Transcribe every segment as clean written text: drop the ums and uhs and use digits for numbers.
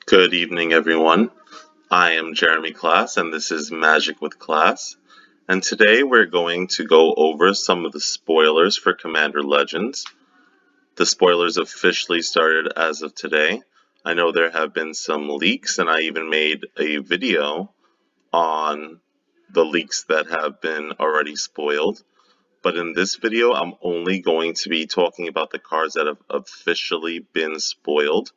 Good evening, everyone. I am Jeremy Class, and this is Magic with Class. And today we're going to go over some of the spoilers for Commander Legends. The spoilers officially started as of today. I know there have been some leaks, and I even made a video on the leaks that have been already spoiled. But in this video, I'm only going to be talking about the cards that have officially been spoiled.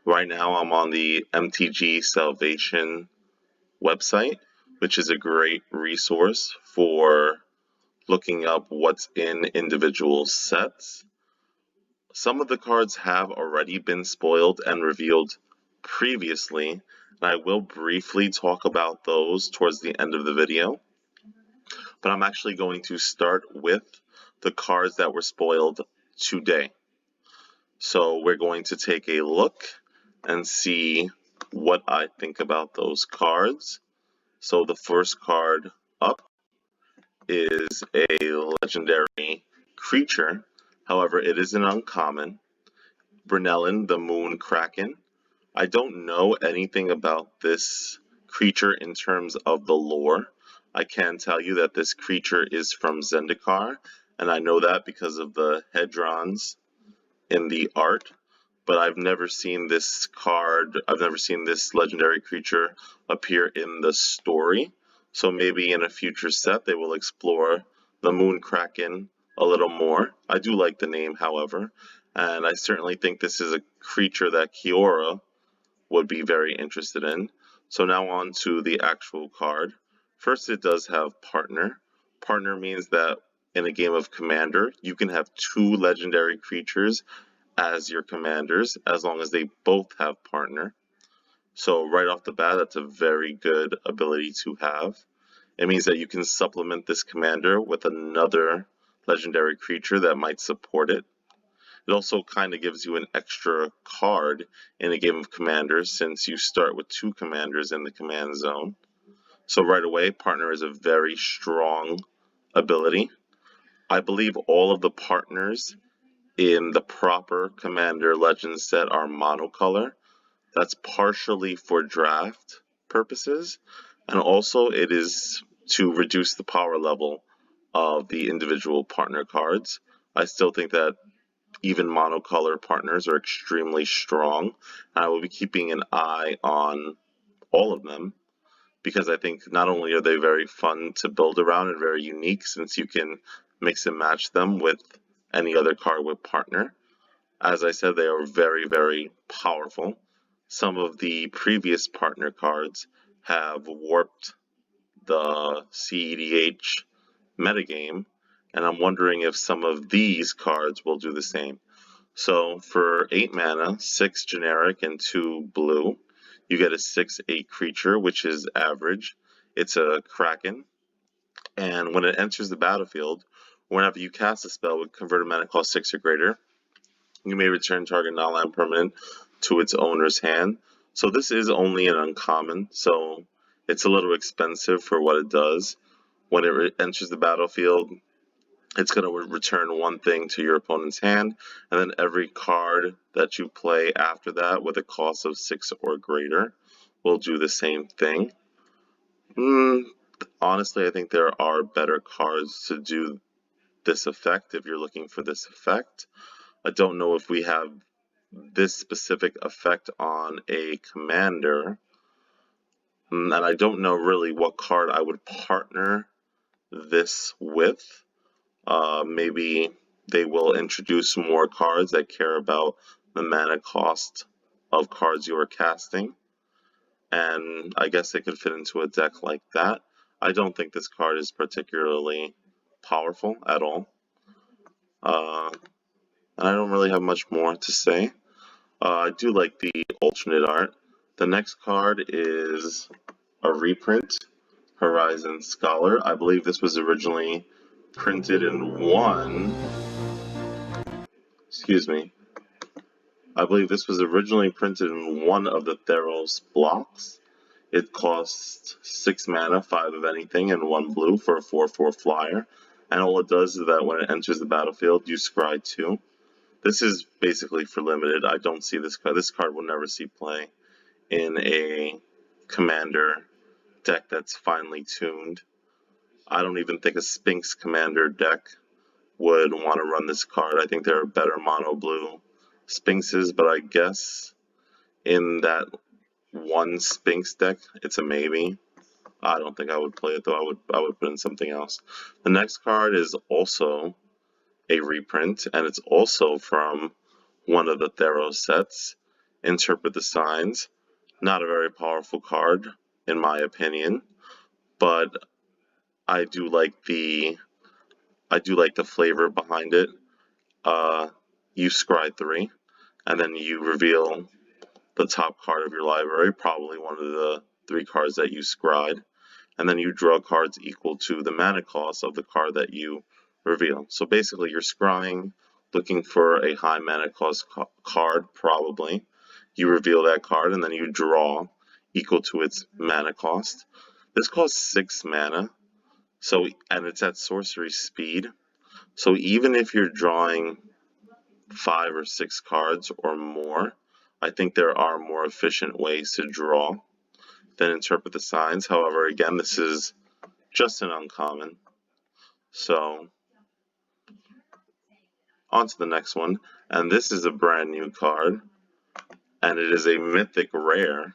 Right now, I'm on the MTG Salvation website, which is a great resource for looking up what's in individual sets. Some of the cards have already been spoiled and revealed previously, and I will briefly talk about those towards the end of the video. But I'm actually going to start with the cards that were spoiled today. So we're going to take a look and see what I think about those cards. So the first card up is a legendary creature. However, it is an uncommon. Brunellin, the Moon Kraken. I don't know anything about this creature in terms of the lore. I can tell you that this creature is from Zendikar, and I know that because of the hedrons in the art. But I've never seen this card, I've never seen this legendary creature appear in the story. So maybe in a future set they will explore the Moon Kraken a little more. I do like the name, however, and I certainly think this is a creature that Kiora would be very interested in. So now on to the actual card. First, it does have Partner. Partner means that in a game of Commander, you can have two legendary creatures as your commanders, as long as they both have Partner. So right off the bat, that's a very good ability to have. It means that you can supplement this commander with another legendary creature that might support it. It also kind of gives you an extra card in a game of commanders, since you start with two commanders in the command zone. So right away, Partner is a very strong ability. I believe all of the partners in the proper Commander Legends set are monocolor. That's partially for draft purposes, and also it is to reduce the power level of the individual partner cards. I still think that even monocolor partners are extremely strong, and I will be keeping an eye on all of them, because I think not only are they very fun to build around and very unique, since you can mix and match them with any other card with Partner. As I said, they are very, very powerful. Some of the previous Partner cards have warped the CEDH metagame, and I'm wondering if some of these cards will do the same. So for 8 mana, 6 generic and 2 blue, you get a 6/8 creature, which is average. It's a Kraken, and when it enters the battlefield, whenever you cast a spell with converted mana cost 6 or greater, you may return target non-land permanent to its owner's hand. So this is only an uncommon, so it's a little expensive for what it does. When it enters the battlefield, it's going to return one thing to your opponent's hand, and then every card that you play after that with a cost of 6 or greater will do the same thing. Honestly, I think there are better cards to do this effect if you're looking for this effect. I don't know if we have this specific effect on a commander, and I don't know really what card I would partner this with. Maybe they will introduce more cards that care about the mana cost of cards you are casting, and I guess they could fit into a deck like that. I don't think this card is particularly powerful at all. And I don't really have much more to say. I do like the alternate art. The next card is a reprint, Horizon Scholar. I believe this was originally printed in one. I believe this was originally printed in one of the Theros blocks. It costs 6 mana, 5 of anything, and 1 blue for a 4/4 flyer. And all it does is that when it enters the battlefield, you scry 2. This is basically for limited. I don't see this card. This card will never see play in a commander deck that's finely tuned. I don't even think a Sphinx commander deck would want to run this card. I think there are better mono blue Sphinxes, but I guess in that one Sphinx deck, it's a maybe. I don't think I would play it though. I would put in something else. The next card is also a reprint, and it's also from one of the Theros sets. Interpret the Signs. Not a very powerful card, in my opinion, but I do like the flavor behind it. You scry 3, and then you reveal the top card of your library, probably one of the 3 cards that you scried, and then you draw cards equal to the mana cost of the card that you reveal. So basically, you're scrying, looking for a high mana cost card, probably. You reveal that card, and then you draw equal to its mana cost. This costs 6 mana, and it's at sorcery speed. So even if you're drawing 5 or 6 cards or more, I think there are more efficient ways to draw than Interpret the Signs. However, again, this is just an uncommon. So, on to the next one. And this is a brand new card. And it is a mythic rare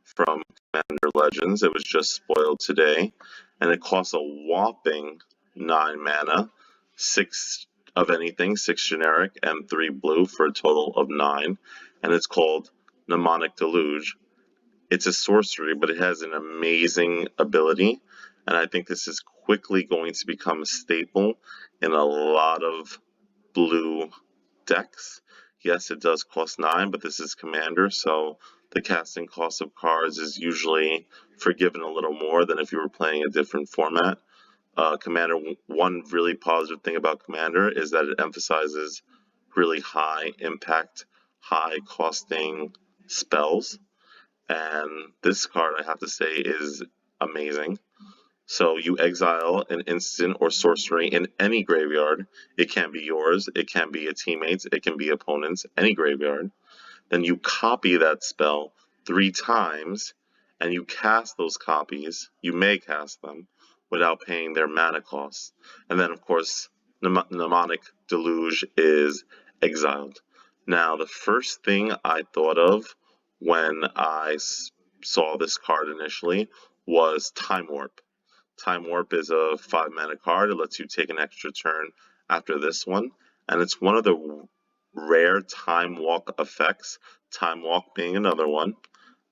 from Commander Legends. It was just spoiled today. And it costs a whopping 9 mana, 6 of anything, 6 generic, and 3 blue for a total of 9. And it's called Mnemonic Deluge. It's a sorcery, but it has an amazing ability, and I think this is quickly going to become a staple in a lot of blue decks. Yes, it does cost 9, but this is Commander, so the casting cost of cards is usually forgiven a little more than if you were playing a different format. Commander, one really positive thing about Commander is that it emphasizes really high impact, high costing spells. And this card, I have to say, is amazing. So you exile an instant or sorcery in any graveyard. It can be yours, it can be a teammate's, it can be opponent's, any graveyard. Then you copy that spell 3 times, and you cast those copies. You may cast them without paying their mana costs. And then, of course, Mnemonic Deluge is exiled. Now, the first thing I thought of when I saw this card initially was Time Warp. Time Warp is a 5 mana card. It lets you take an extra turn after this one, and it's one of the rare Time Walk effects, Time Walk being another one,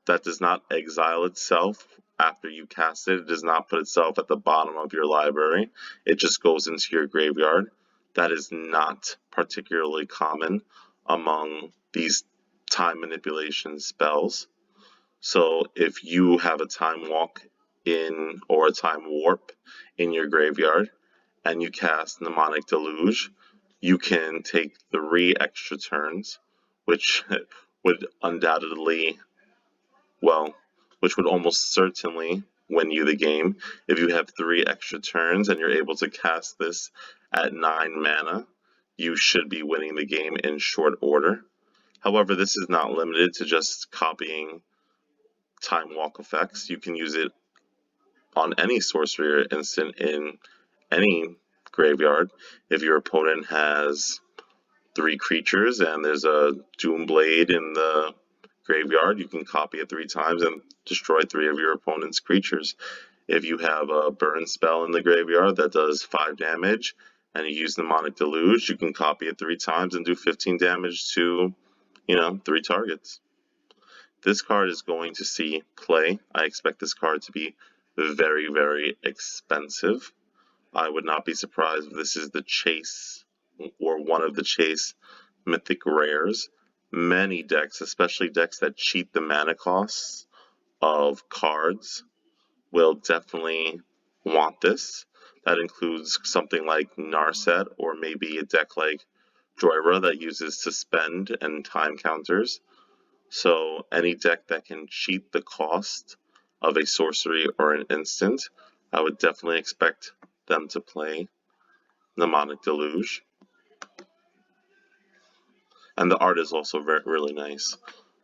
that does not exile itself after you cast it. It does not put itself at the bottom of your library. It just goes into your graveyard. That is not particularly common among these time manipulation spells. So if you have a Time Walk or a Time Warp in your graveyard and you cast Mnemonic Deluge, you can take 3 extra turns, which would almost certainly win you the game. If you have 3 extra turns and you're able to cast this at 9 mana, you should be winning the game in short order. However, this is not limited to just copying Time Walk effects. You can use it on any sorcery or instant in any graveyard. If your opponent has 3 creatures and there's a Doomblade in the graveyard, you can copy it 3 times and destroy 3 of your opponent's creatures. If you have a burn spell in the graveyard that does 5 damage and you use Mnemonic Deluge, you can copy it 3 times and do 15 damage to, 3 targets. This card is going to see play. I expect this card to be very, very expensive. I would not be surprised if this is the chase or one of the chase mythic rares. Many decks, especially decks that cheat the mana costs of cards, will definitely want this. That includes something like Narset, or maybe a deck like Droira that uses suspend and time counters. So any deck that can cheat the cost of a sorcery or an instant, I would definitely expect them to play Mnemonic Deluge. And the art is also really nice.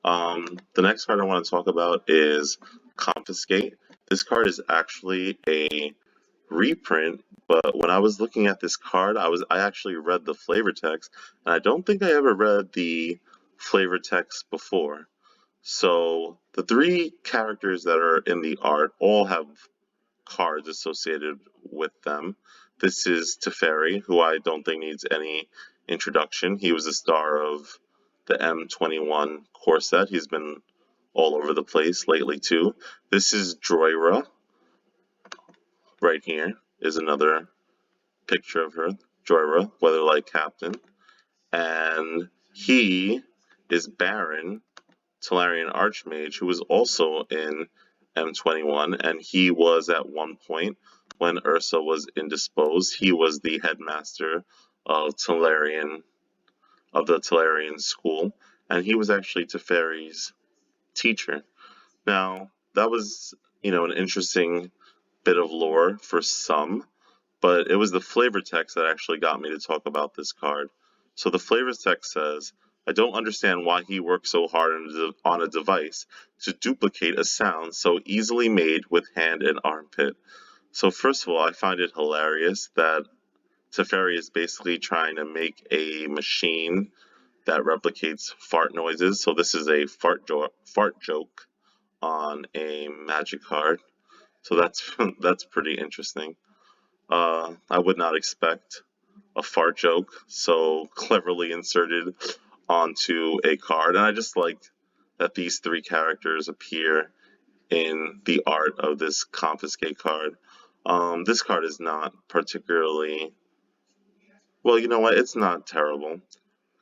The next card I want to talk about is Confiscate. This card is actually a reprint, but when I was looking at this card, I actually read the flavor text, and I don't think I ever read the flavor text before. So the three characters that are in the art all have cards associated with them. This is Teferi, who I don't think needs any introduction. He was the star of the M21 core set. He's been all over the place lately too. This is Droira. Right here is another picture of her, Droira, Weatherlight Captain. And he is Baron, Talarian Archmage, who was also in M21, and he was at one point, when Ursa was indisposed, he was the headmaster of the Talarian school, and he was actually Teferi's teacher. Now, that was, an interesting bit of lore for some, but it was the flavor text that actually got me to talk about this card. So the flavor text says, I don't understand why he worked so hard on a device to duplicate a sound so easily made with hand and armpit. So first of all, I find it hilarious that Teferi is basically trying to make a machine that replicates fart noises. So this is a fart joke on a magic card. So that's that's pretty interesting. I would not expect a fart joke so cleverly inserted onto a card, and I just like that these three characters appear in the art of this Confiscate card. This card is not particularly well. You know what? It's not terrible.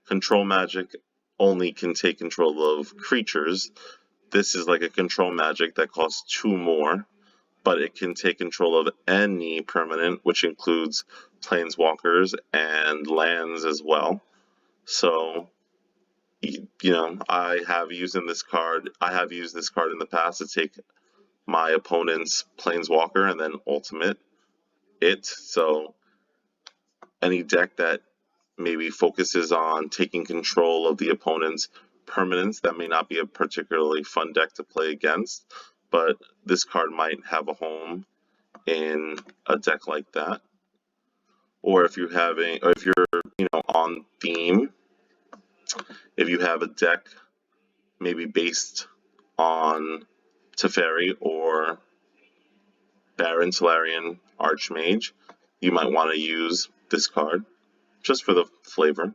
Control magic only can take control of creatures. This is like a control magic that costs 2 more, but it can take control of any permanent, which includes planeswalkers and lands as well. So, I have used this card in the past to take my opponent's planeswalker and then ultimate it. So, any deck that maybe focuses on taking control of the opponent's permanents, that may not be a particularly fun deck to play against, but this card might have a home in a deck like that. Or if you're on theme, if you have a deck maybe based on Teferi or Baron Talarian Archmage, you might want to use this card just for the flavor.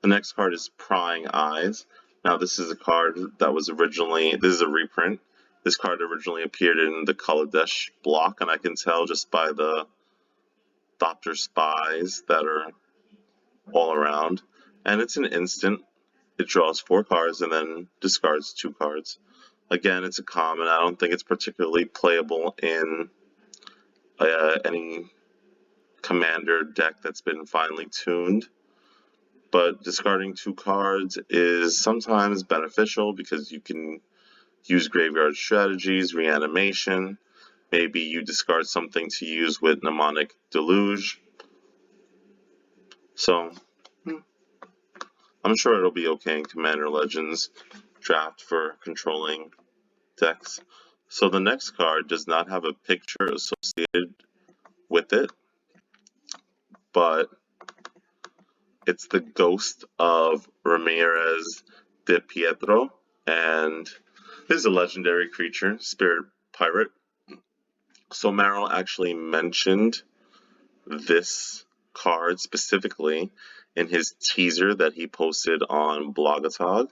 The next card is Prying Eyes. Now this is a card that was this is a reprint. This card originally appeared in the Kaladesh block, and I can tell just by the Doctor Spies that are all around. And it's an instant. It draws 4 cards and then discards 2 cards. Again, it's a common. I don't think it's particularly playable in any commander deck that's been finely tuned. But discarding 2 cards is sometimes beneficial because you can use graveyard strategies, reanimation. Maybe you discard something to use with Mnemonic Deluge. So, I'm sure it'll be okay in Commander Legends draft for controlling decks. So the next card does not have a picture associated with it, but it's the ghost of Ramirez De Pietro, and this is a legendary creature, Spirit Pirate. So Merrill actually mentioned this card specifically in his teaser that he posted on Blogatog.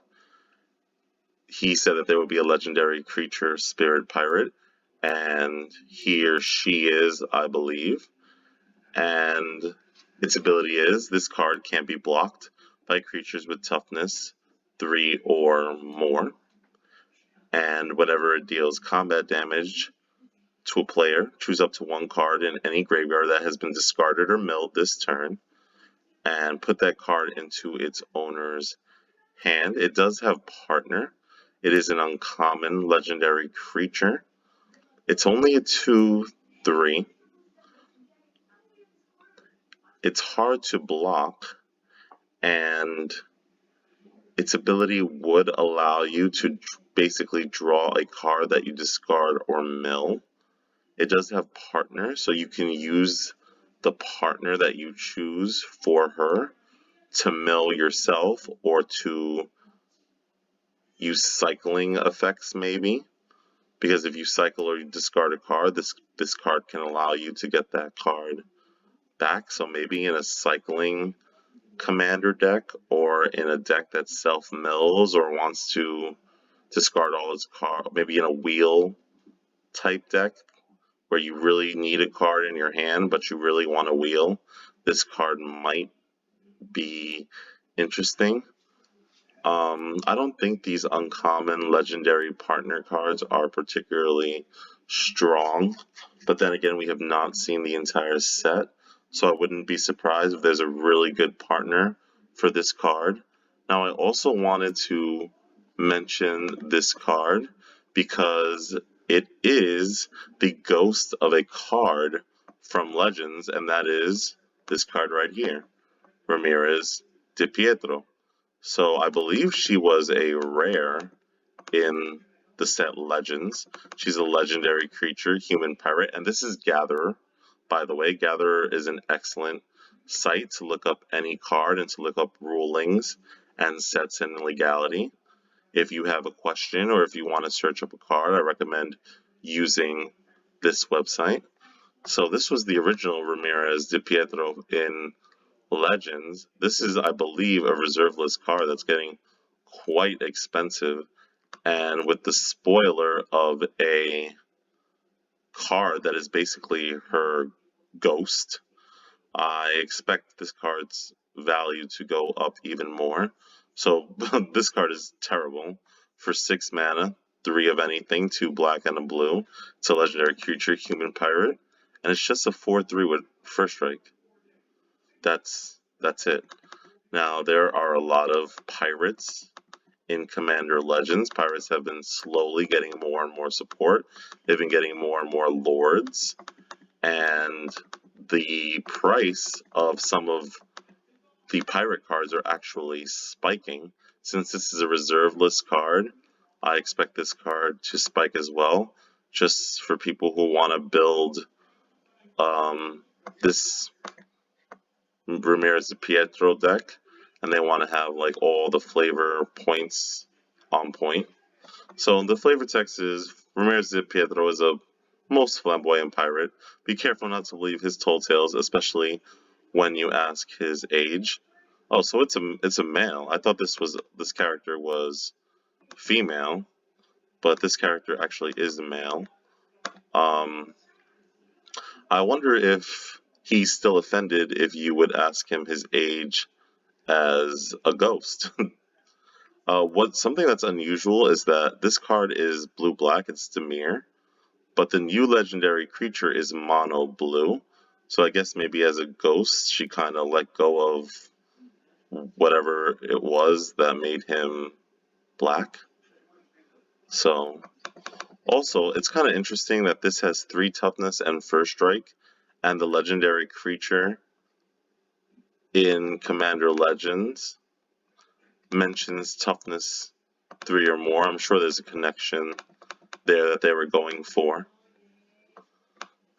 He said that there would be a legendary creature, Spirit Pirate, and he or she is, I believe. And its ability is, this card can't be blocked by creatures with toughness 3 or more. And whenever it deals combat damage to a player, choose up to 1 card in any graveyard that has been discarded or milled this turn, and put that card into its owner's hand. It does have Partner. It is an uncommon legendary creature. It's only a 2/3. It's hard to block, and its ability would allow you to basically draw a card that you discard or mill. It does have partner, so you can use the partner that you choose for her to mill yourself or to use cycling effects maybe. Because if you cycle or you discard a card, this card can allow you to get that card back. So maybe in a cycling commander deck or in a deck that self-mills or wants to discard all its cards, maybe in a wheel type deck where you really need a card in your hand but you really want a wheel, this card might be interesting. I don't think these uncommon legendary partner cards are particularly strong, but then again, we have not seen the entire set, so I wouldn't be surprised if there's a really good partner for this card. Now, I also wanted to mention this card because it is the ghost of a card from Legends, and that is this card right here, Ramirez Di Pietro. So I believe she was a rare in the set Legends. She's a legendary creature, human pirate, and this is Gatherer. By the way, Gatherer is an excellent site to look up any card and to look up rulings and sets and legality. If you have a question or if you want to search up a card, I recommend using this website. So this was the original Ramirez De Pietro in Legends. This is, I believe, a reserve list card that's getting quite expensive, and with the spoiler of a card that is basically her ghost, I expect this card's value to go up even more. So this card is terrible. For 6 mana, 3 of anything, 2 black and a blue. It's a legendary creature, human pirate, and it's just a 4/3 with first strike. That's it. Now, there are a lot of pirates in Commander Legends. Pirates have been slowly getting more and more support. They've been getting more and more lords. And the price of some of the pirate cards are actually spiking. Since this is a reserve list card, I expect this card to spike as well. Just for people who want to build this Ramirez De Pietro deck, and they want to have like all the flavor points on point. So the flavor text is Ramirez De Pietro is a most flamboyant pirate. Be careful not to leave his tall tales, especially when you ask his age. Oh, so it's a male. I thought this character was female, but this character actually is a male. I wonder if he's still offended if you would ask him his age as a ghost. Something that's unusual is that this card is blue-black, it's Demir, but the new legendary creature is mono-blue. So I guess maybe as a ghost, she kind of let go of whatever it was that made him black. So, also, it's kind of interesting that this has 3 toughness and first strike, and the legendary creature in Commander Legends mentions toughness 3 or more. I'm sure there's a connection there that they were going for.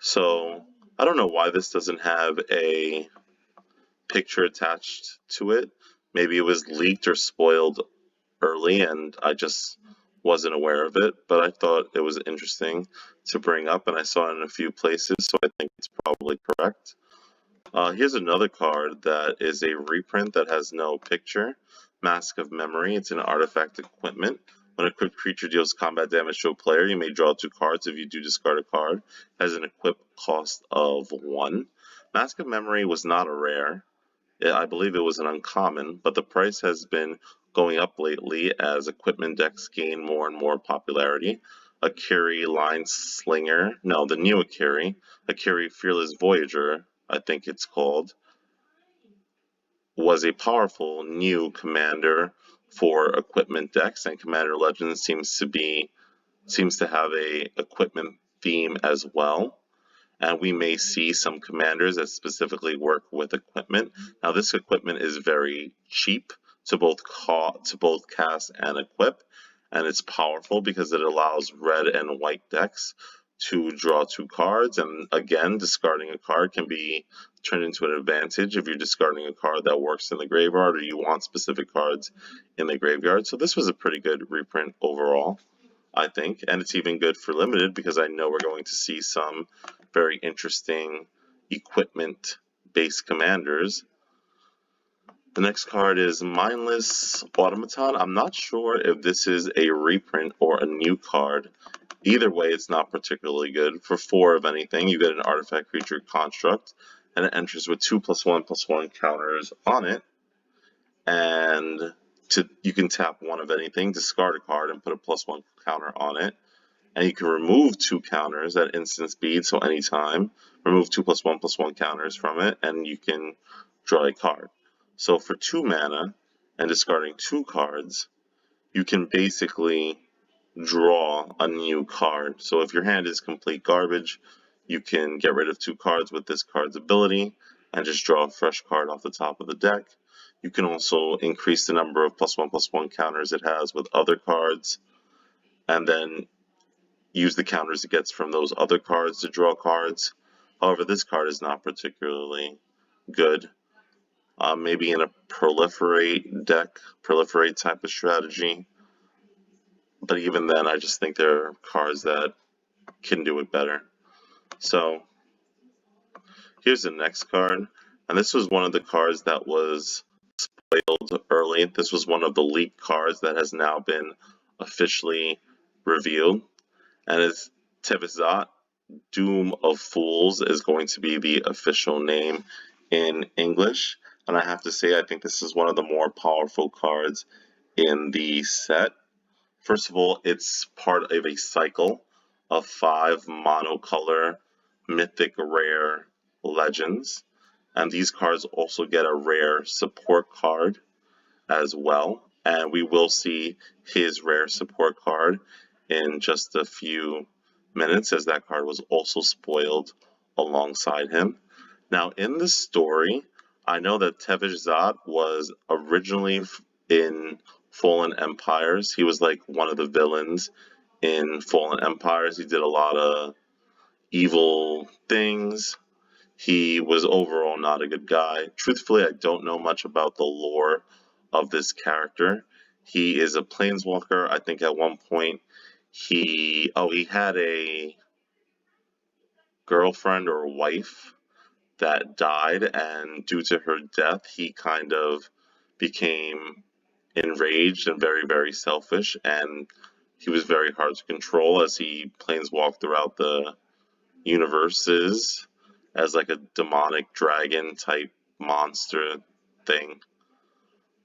So I don't know why this doesn't have a picture attached to it. Maybe it was leaked or spoiled early and I just wasn't aware of it, but I thought it was interesting to bring up, and I saw it in a few places, so I think it's probably correct. Here's another card that is a reprint that has no picture. Mask of Memory. It's an artifact equipment. When a Crypt creature deals combat damage to a player, you may draw 2 cards. If you do discard a card, it has an equip cost of 1. Mask of Memory was not a rare. I believe it was an uncommon, but the price has been going up lately as equipment decks gain more and more popularity. Akiri Line Slinger, no, the new Akiri Fearless Voyager, I think it's called, was a powerful new commander for equipment decks, and Commander Legends seems to have a equipment theme as well. And we may see some commanders that specifically work with equipment. Now, this equipment is very cheap, to both cast and equip, and it's powerful because it allows red and white decks to draw 2 cards, and again, discarding a card can be turned into an advantage if you're discarding a card that works in the graveyard or you want specific cards in the graveyard. So this was a pretty good reprint overall, I think, and it's even good for limited because I know we're going to see some very interesting equipment-based commanders. The next card is Mindless Automaton. I'm not sure if this is a reprint or a new card. Either way, it's not particularly good. For 4 of anything, you get an artifact creature construct, and it enters with 2/1/1 counters on it. And you can tap 1 of anything, discard a card, and put a +1 counter on it. And you can remove 2 counters at instant speed, so anytime. Remove 2/1/1 counters from it, and you can draw a card. So for 2 mana and discarding 2 cards, you can basically draw a new card. So if your hand is complete garbage, you can get rid of 2 cards with this card's ability and just draw a fresh card off the top of the deck. You can also increase the number of +1/+1 counters it has with other cards, and then use the counters it gets from those other cards to draw cards. However, this card is not particularly good. Maybe in a proliferate type of strategy. But even then, I just think there are cards that can do it better. So here's the next card. And this was one of the cards that was spoiled early. This was one of the leaked cards that has now been officially revealed. And it's Tevizat, Doom of Fools is going to be the official name in English. And I have to say, I think this is one of the more powerful cards in the set. First of all, it's part of a cycle of 5 monocolor mythic rare legends. And these cards also get a rare support card as well. And we will see his rare support card in just a few minutes, as that card was also spoiled alongside him. Now, in the story, I know that Tevizat was originally in Fallen Empires. He was like one of the villains in Fallen Empires. He did a lot of evil things. He was overall not a good guy. Truthfully, I don't know much about the lore of this character. He is a planeswalker. I think at one point he had a girlfriend or wife that died, and due to her death, he kind of became enraged and very, very selfish, and he was very hard to control as he planeswalked throughout the universes as like a demonic dragon type monster thing.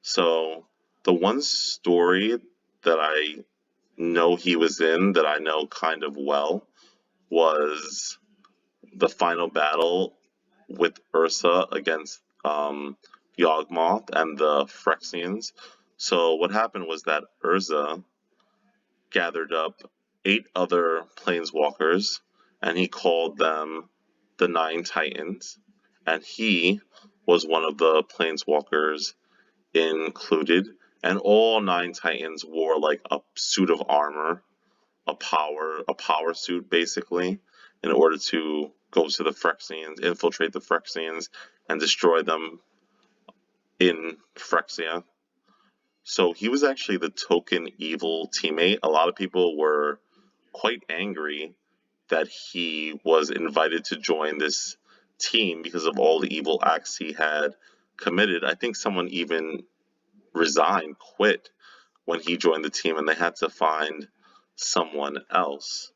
So the one story that I know he was in that I know kind of well was the final battle with Ursa against Yawgmoth and the Phyrexians. So what happened was that Ursa gathered up 8 other planeswalkers, and he called them the 9 Titans, and he was one of the planeswalkers included, and all 9 Titans wore like a suit of armor, a power suit basically, in order to go to the Phyrexians, infiltrate the Phyrexians, and destroy them in Phyrexia. So he was actually the token evil teammate. A lot of people were quite angry that he was invited to join this team because of all the evil acts he had committed. I think someone even quit when he joined the team, and they had to find someone else.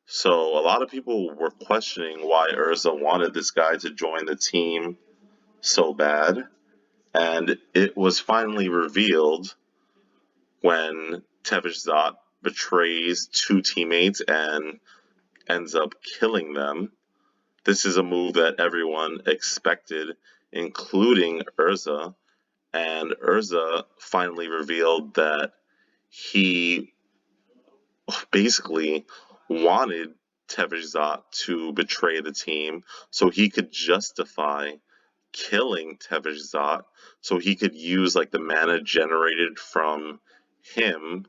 So a lot of people were questioning why Urza wanted this guy to join the team so bad, and it was finally revealed when Tevizat betrays 2 teammates and ends up killing them. This is a move that everyone expected, including Urza, and Urza finally revealed that he basically wanted Tevizat to betray the team so he could justify killing Tevizat, so he could use like the mana generated from him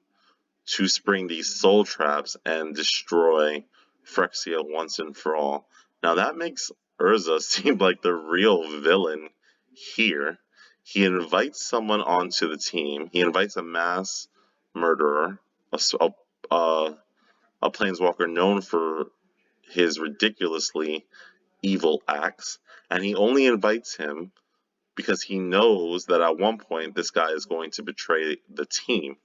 to spring these soul traps and destroy Phyrexia once and for all. Now that makes Urza seem like the real villain here. He invites someone onto the team. He invites a mass murderer, a planeswalker known for his ridiculously evil acts, and he only invites him because he knows that at one point this guy is going to betray the team.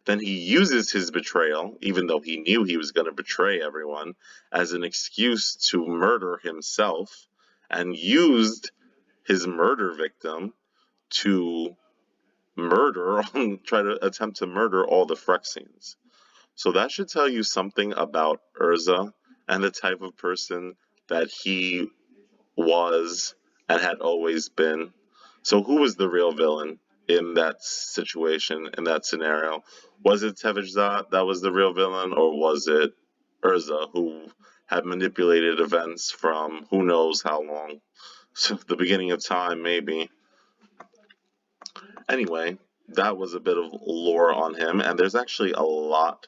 Then he uses his betrayal, even though he knew he was going to betray everyone, as an excuse to murder himself, and used his murder victim to try to attempt to murder all the Phyrexians. So that should tell you something about Urza and the type of person that he was and had always been. So who was the real villain in that situation, in that scenario? Was it Tevizat that was the real villain, or was it Urza, who had manipulated events from who knows how long? So the beginning of time, maybe. Anyway, that was a bit of lore on him, and there's actually a lot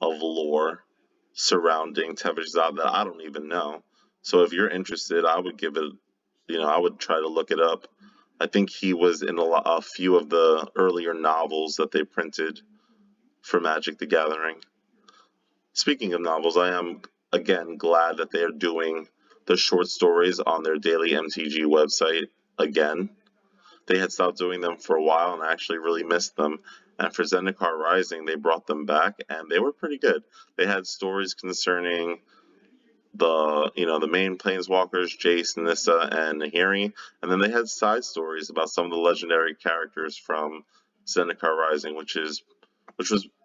of lore surrounding Tevizat that I don't even know. So if you're interested, I would give it, I would try to look it up. I think he was in a few of the earlier novels that they printed for Magic the Gathering. Speaking of novels, I am, again, glad that they are doing the short stories on their daily MTG website again. They had stopped doing them for a while, and I actually really missed them. And for Zendikar Rising, they brought them back, and they were pretty good. They had stories concerning the main planeswalkers, Jace, Nissa, and Nahiri, and then they had side stories about some of the legendary characters from Zendikar Rising,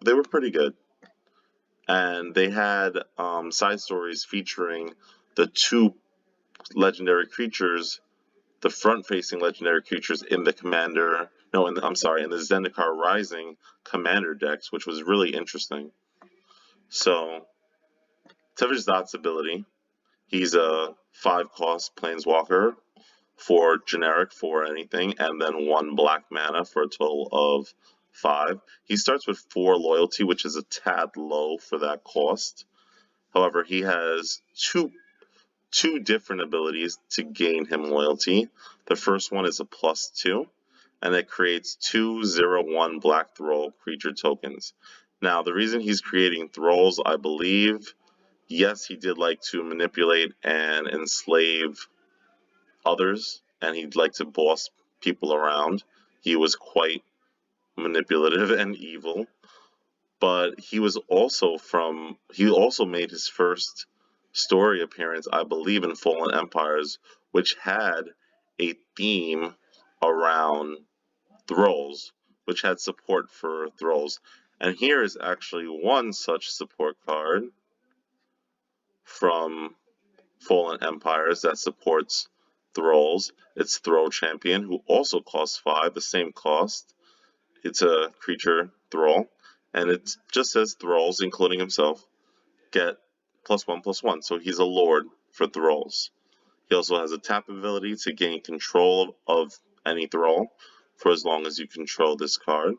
they were pretty good. And they had side stories featuring the two legendary creatures, the front-facing legendary creatures in the in the Zendikar Rising commander decks, which was really interesting. So, Tevizat's ability, he's a 5-cost planeswalker for generic for anything, and then 1 black mana for a total of 5. He starts with 4 loyalty, which is a tad low for that cost. However, he has two different abilities to gain him loyalty. The first one is a +2, and it creates 2/0/1 black Thrall creature tokens. Now, the reason he's creating Thralls, I believe, yes, he did like to manipulate and enslave others, and he'd like to boss people around. He was quite manipulative and evil, but he also made his first story appearance, I believe, in Fallen Empires, which had a theme around Thralls, which had support for Thralls. And here is actually one such support card from Fallen Empires that supports Thralls. It's Thrall Champion, who also costs 5, the same cost. It's a creature Thrall, and it just says Thralls, including himself, get +1/+1, so he's a lord for Thralls. He also has a tap ability to gain control of any Thrall for as long as you control this card.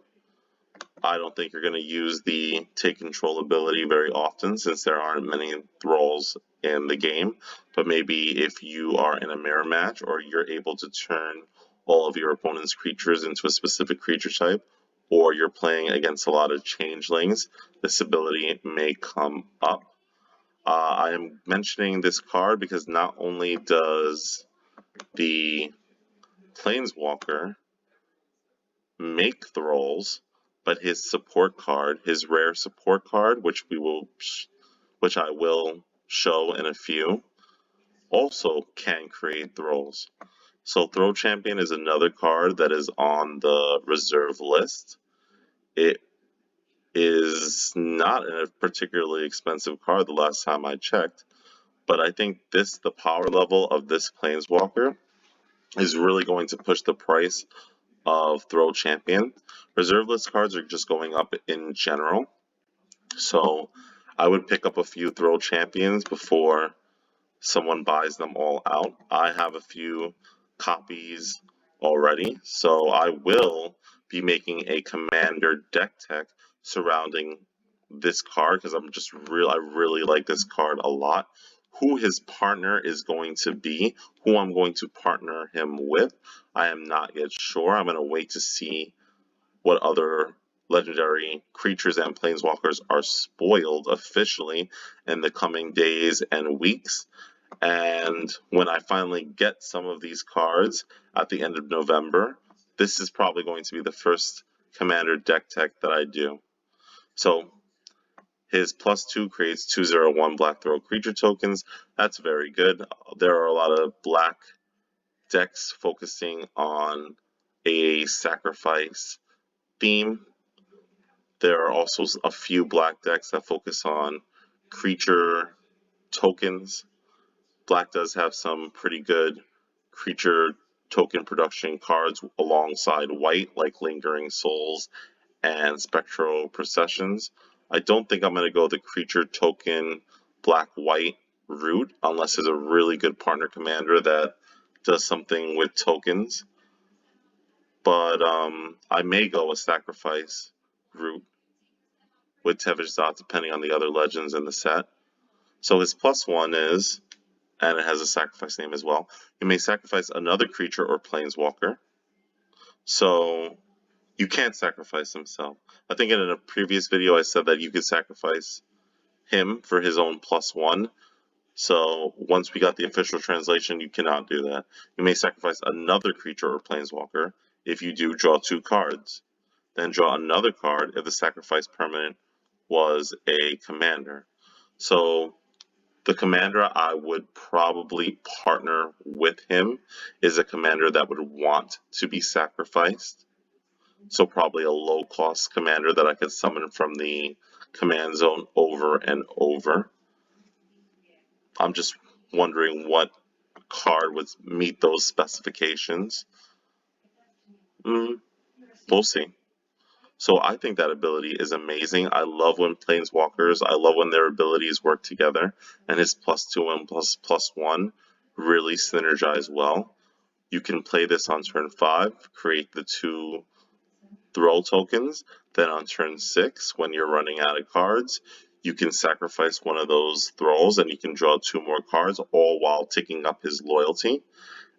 I don't think you're going to use the take control ability very often, since there aren't many Thralls in the game, but maybe if you are in a mirror match, or you're able to turn all of your opponent's creatures into a specific creature type, or you're playing against a lot of changelings, this ability may come up. I am mentioning this card because not only does the Planeswalker make Thralls, but his support card, his rare support card, which I will show in a few, also can create Thralls. So Thrall Champion is another card that is on the reserve list. It is not a particularly expensive card the last time I checked, but I think the power level of this Planeswalker is really going to push the price of Thrall Champion. Reserve list cards are just going up in general, so I would pick up a few Thrall Champions before someone buys them all out. I have a few copies already, so I will be making a commander deck tech surrounding this card because I really like this card a lot. Who his partner is going to be, who I'm going to partner him with, I am not yet sure. I'm going to wait to see what other legendary creatures and planeswalkers are spoiled officially in the coming days and weeks. And when I finally get some of these cards at the end of November, this is probably going to be the first commander deck tech that I do. So his +2 creates 2/0/1 black throw creature tokens. That's very good. There are a lot of black decks focusing on a sacrifice theme. There are also a few black decks that focus on creature tokens. Black does have some pretty good creature token production cards alongside white, like Lingering Souls and Spectral Processions. I don't think I'm going to go the creature token black-white route unless there's a really good partner commander that does something with tokens. But I may go a sacrifice route with Tevesh Zot depending on the other legends in the set. So his +1 is, and it has a sacrifice name as well, you may sacrifice another creature or planeswalker. So you can't sacrifice himself. I think in a previous video I said that you could sacrifice him for his own +1. So once we got the official translation, you cannot do that. You may sacrifice another creature or planeswalker. If you do, draw 2 cards. Then draw another card if the sacrifice permanent was a commander. So the commander I would probably partner with him is a commander that would want to be sacrificed. So probably a low-cost commander that I could summon from the command zone over and over. I'm just wondering what card would meet those specifications. We'll see. So I think that ability is amazing. I love when planeswalkers, I love when their abilities work together, and his +2 and +1 really synergize well. You can play this on turn 5, create the 2 throw tokens, then on turn 6, when you're running out of cards, you can sacrifice one of those throws and you can draw 2 more cards, all while ticking up his loyalty.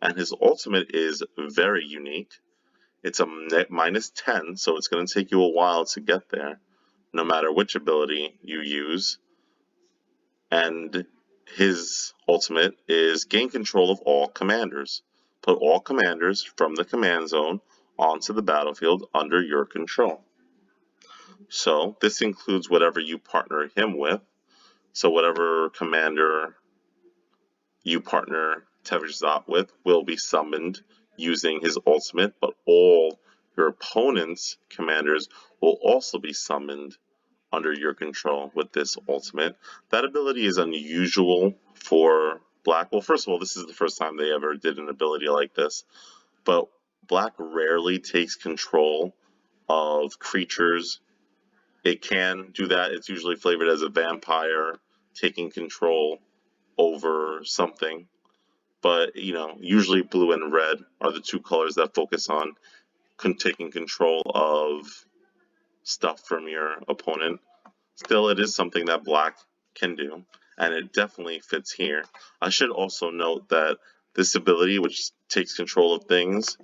And his ultimate is very unique. It's a -10, so it's going to take you a while to get there, no matter which ability you use. And his ultimate is gain control of all commanders. Put all commanders from the command zone onto the battlefield under your control. So this includes whatever you partner him with. So whatever commander you partner Tevesh Zot with will be summoned using his ultimate, but all your opponent's commanders will also be summoned under your control with this ultimate. That ability is unusual for Black. Well, first of all, this is the first time they ever did an ability like this, but Black rarely takes control of creatures. It can do that. It's usually flavored as a vampire taking control over something. But, usually blue and red are the 2 colors that focus on taking control of stuff from your opponent. Still, it is something that Black can do, and it definitely fits here. I should also note that this ability, which takes control of things,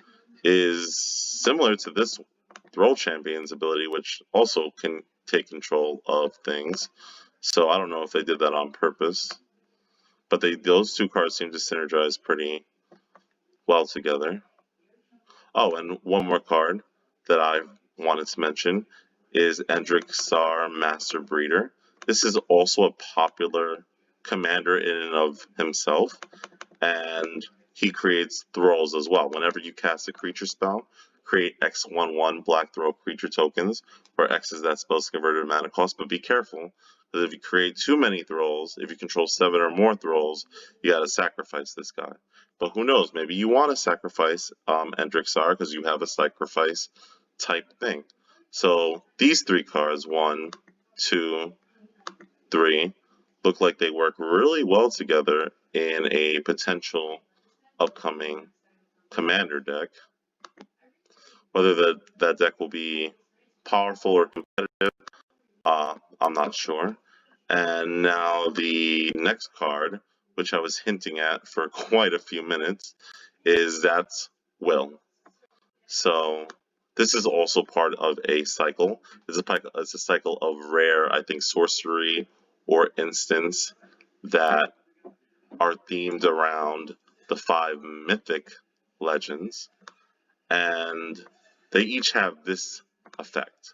is similar to this Throw Champion's ability, which also can take control of things. So I don't know if they did that on purpose. But those 2 cards seem to synergize pretty well together. Oh, and one more card that I wanted to mention is Andrick Starr Master Breeder. This is also a popular commander in and of himself, and he creates throws as well. Whenever you cast a creature spell, create X/1/1 black throw creature tokens, where X is that spell's converted mana cost, but be careful, because if you create too many throws, if you control 7 or more throws, you gotta sacrifice this guy. But who knows, maybe you want to sacrifice Andrick Starr because you have a sacrifice type thing. So these 3 cards, 1, 2, 3, look like they work really well together in a potential upcoming commander deck. Whether that deck will be powerful or competitive, I'm not sure. And now the next card, which I was hinting at for quite a few minutes, is that's Will. So this is also part of a cycle. It's a cycle of rare, I think, sorcery or instants that are themed around the 5 mythic legends. And they each have this effect.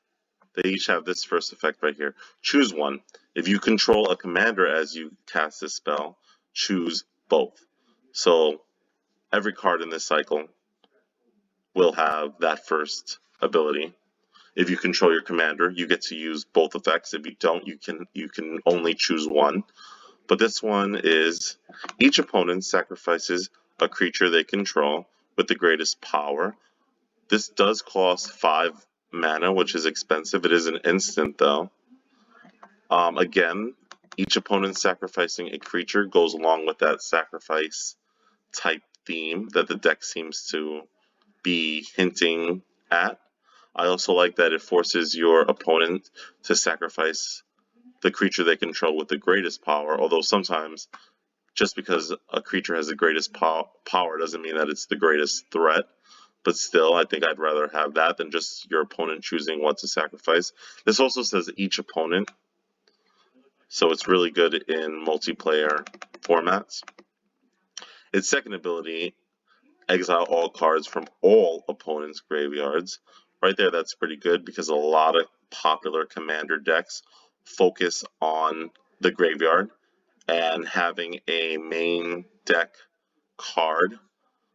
They each have this first effect right here. Choose one. If you control a commander as you cast this spell, choose both. So every card in this cycle will have that first ability. If you control your commander, you get to use both effects. If you don't, you can only choose one. But this one is each opponent sacrifices a creature they control with the greatest power. This does cost 5 mana, which is expensive. It is an instant, though. Again, each opponent sacrificing a creature goes along with that sacrifice type theme that the deck seems to be hinting at. I also like that it forces your opponent to sacrifice the creature they control with the greatest power, although sometimes just because a creature has the greatest power doesn't mean that it's the greatest threat. But still, I think I'd rather have that than just your opponent choosing what to sacrifice. This also says each opponent, so it's really good in multiplayer formats. Its second ability, exile all cards from all opponents' graveyards. Right there, that's pretty good because a lot of popular commander decks focus on the graveyard, and having a main deck card,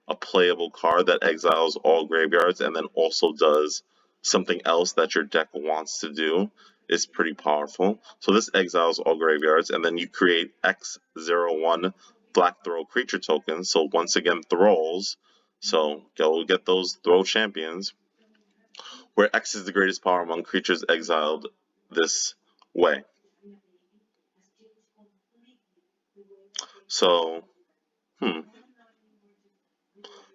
a playable card that exiles all graveyards and then also does something else that your deck wants to do, is pretty powerful. So this exiles all graveyards, and then you create X01 black throw creature tokens. So once again, thralls. So go get those throw champions, where X is the greatest power among creatures exiled this way. So,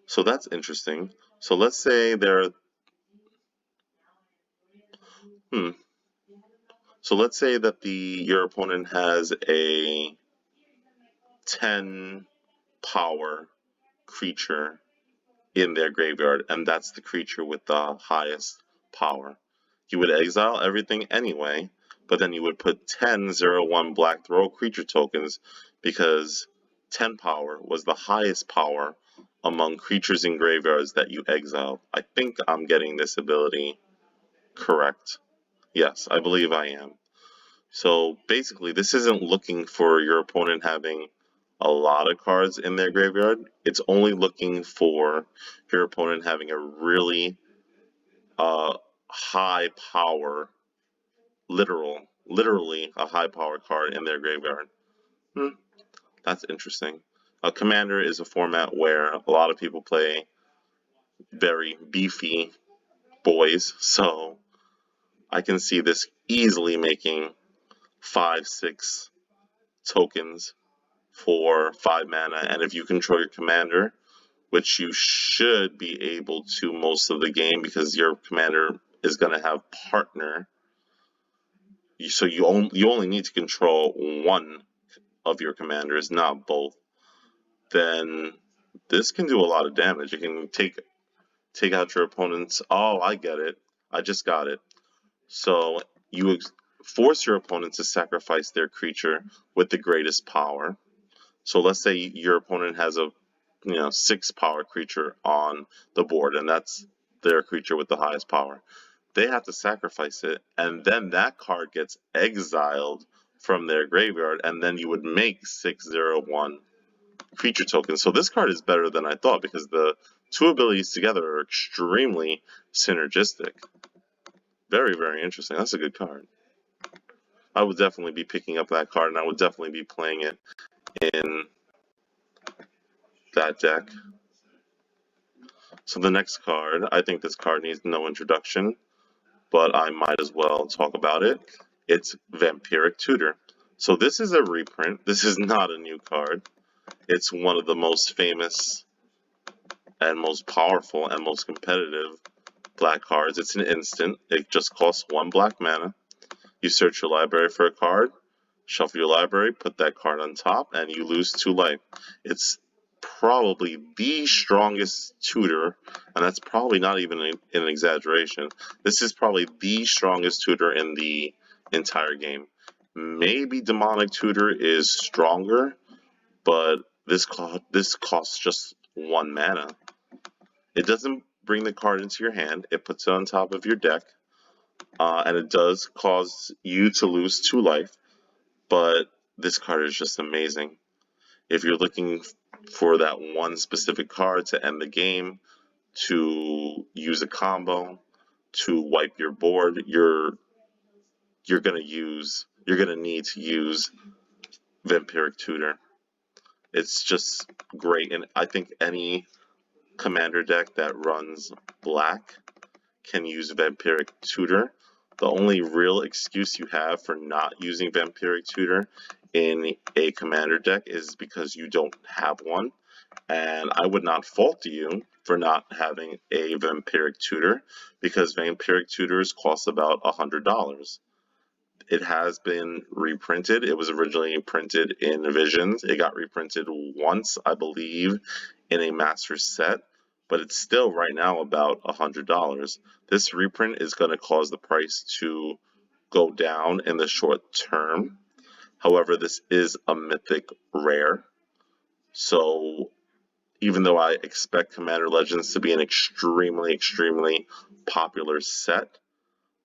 So that's interesting. So let's say So let's say that your opponent has a 10 power creature in their graveyard, and that's the creature with the highest power. You would exile everything anyway, but then you would put 10/01 black throw creature tokens because 10 power was the highest power among creatures in graveyards that you exiled. I think I'm getting this ability correct. Yes, I believe I am. So basically, this isn't looking for your opponent having a lot of cards in their graveyard. It's only looking for your opponent having a really high power, literally a high power card in their graveyard. That's interesting. A commander is a format where a lot of people play very beefy boys, so I can see this easily making 5-6 tokens for 5 mana, and if you control your commander, which you should be able to most of the game because your commander is going to have partner, so you only need to control one of your commanders, not both, then this can do a lot of damage. It can take out your opponent's, oh, I get it, I just got it. So you force your opponent to sacrifice their creature with the greatest power. So let's say your opponent has a 6 power creature on the board, and that's their creature with the highest power. They have to sacrifice it, and then that card gets exiled from their graveyard, and then you would make 6/01 creature tokens. So this card is better than I thought because the two abilities together are extremely synergistic. Very, very interesting. That's a good card. I would definitely be picking up that card, and I would definitely be playing it in that deck. So the next card, I think this card needs no introduction, but I might as well talk about it. It's Vampiric Tutor. So this is a reprint. This is not a new card. It's one of the most famous and most powerful and most competitive black cards. It's an instant. It just costs 1 black mana. You search your library for a card, shuffle your library, put that card on top, and you lose 2 life. It's probably the strongest tutor, and that's probably not even an exaggeration. This is probably the strongest tutor in the entire game. Maybe Demonic Tutor is stronger, but this costs just 1 mana. It doesn't bring the card into your hand. It puts it on top of your deck, and it does cause you to lose 2 life, but this card is just amazing. If you're looking for that one specific card to end the game, to use a combo, to wipe your board, you're gonna need to use Vampiric Tutor. It's just great, and I think any commander deck that runs black can use Vampiric Tutor. The only real excuse you have for not using Vampiric Tutor in a commander deck is because you don't have one. And I would not fault you for not having a Vampiric Tutor, because Vampiric Tutors cost about $100. It has been reprinted. It was originally printed in Visions. It got reprinted once, I believe, in a master set, but it's still right now about $100. This reprint is going to cause the price to go down in the short term. However, this is a mythic rare, so even though I expect Commander Legends to be an extremely, extremely popular set,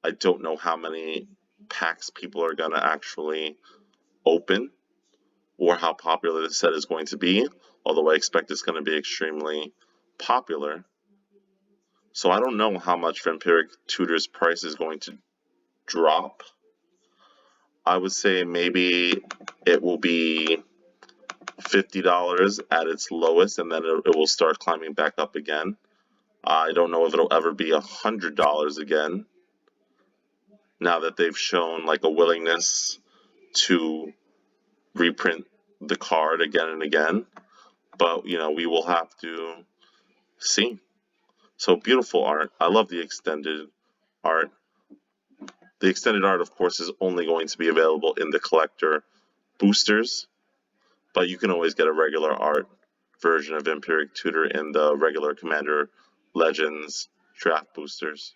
I don't know how many packs people are going to actually open or how popular the set is going to be, although I expect it's going to be extremely popular. So I don't know how much Vampiric Tutor's price is going to drop. I would say maybe it will be $50 at its lowest, and then it will start climbing back up again. I don't know if it'll ever be $100 again, now that they've shown like a willingness to reprint the card again and again. But, we will have to see. So beautiful art. I love the extended art. The extended art, of course, is only going to be available in the collector boosters, but you can always get a regular art version of Vampiric Tutor in the regular Commander Legends draft boosters.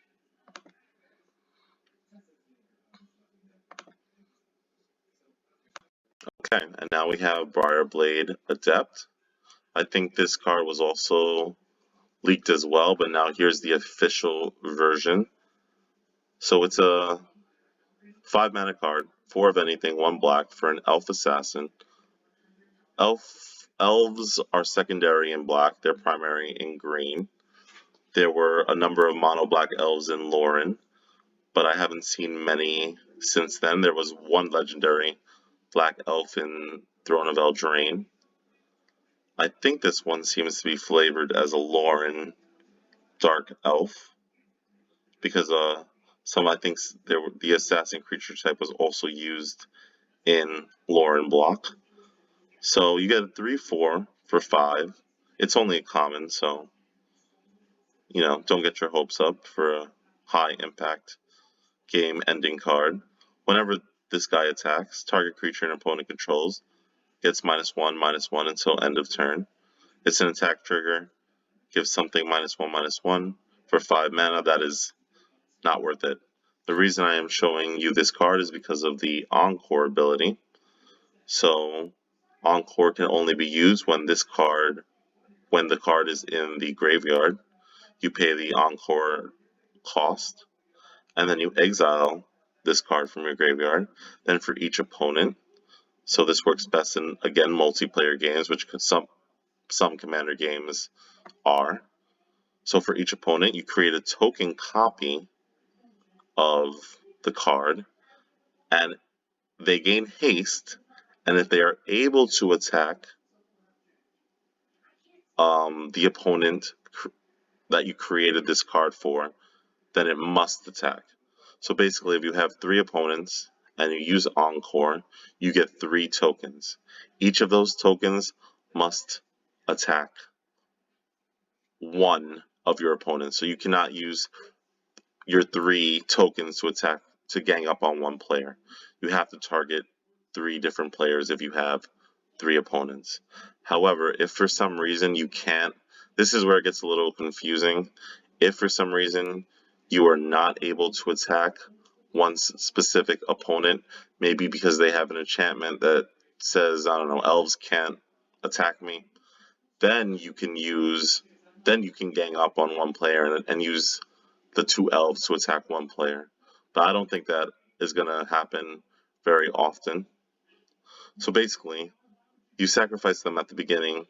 Okay, and now we have Briarblade Adept. I think this card was also leaked as well, but now here's the official version. So it's a 5 mana card, 4 of anything, 1 black for an elf assassin. Elves are secondary in black, they're primary in green. There were a number of mono black elves in Lauren, but I haven't seen many since then. There was one legendary black elf in Throne of Eldraine. I think this one seems to be flavored as a Lauren dark elf, because I think the assassin creature type was also used in Lauren block. So you get a 3/4 for 5. It's only a common, so don't get your hopes up for a high impact game ending card. Whenever this guy attacks, target creature an opponent controls gets -1/-1 until end of turn. It's an attack trigger, gives something -1/-1 for 5 mana. That is not worth it. The reason I am showing you this card is because of the Encore ability. So Encore can only be used when the card is in the graveyard. You pay the Encore cost, and then you exile this card from your graveyard. Then for each opponent, so this works best in, again, multiplayer games, which some Commander games are. So for each opponent, you create a token copy of the card, and they gain haste, and if they are able to attack the opponent that you created this card for, then it must attack. So basically, if you have 3 opponents and you use Encore, you get 3 tokens. Each of those tokens must attack. one of your opponents. So you cannot use your 3 tokens to attack to gang up on one player. You have to target 3 different players if you have 3 opponents. However, if for some reason you can't, this is where it gets a little confusing. If for some reason you are not able to attack one specific opponent, maybe because they have an enchantment that says, I don't know, elves can't attack me, then you can gang up on one player and use the 2 elves to attack one player. But I don't think that is going to happen very often. So basically, you sacrifice them at the beginning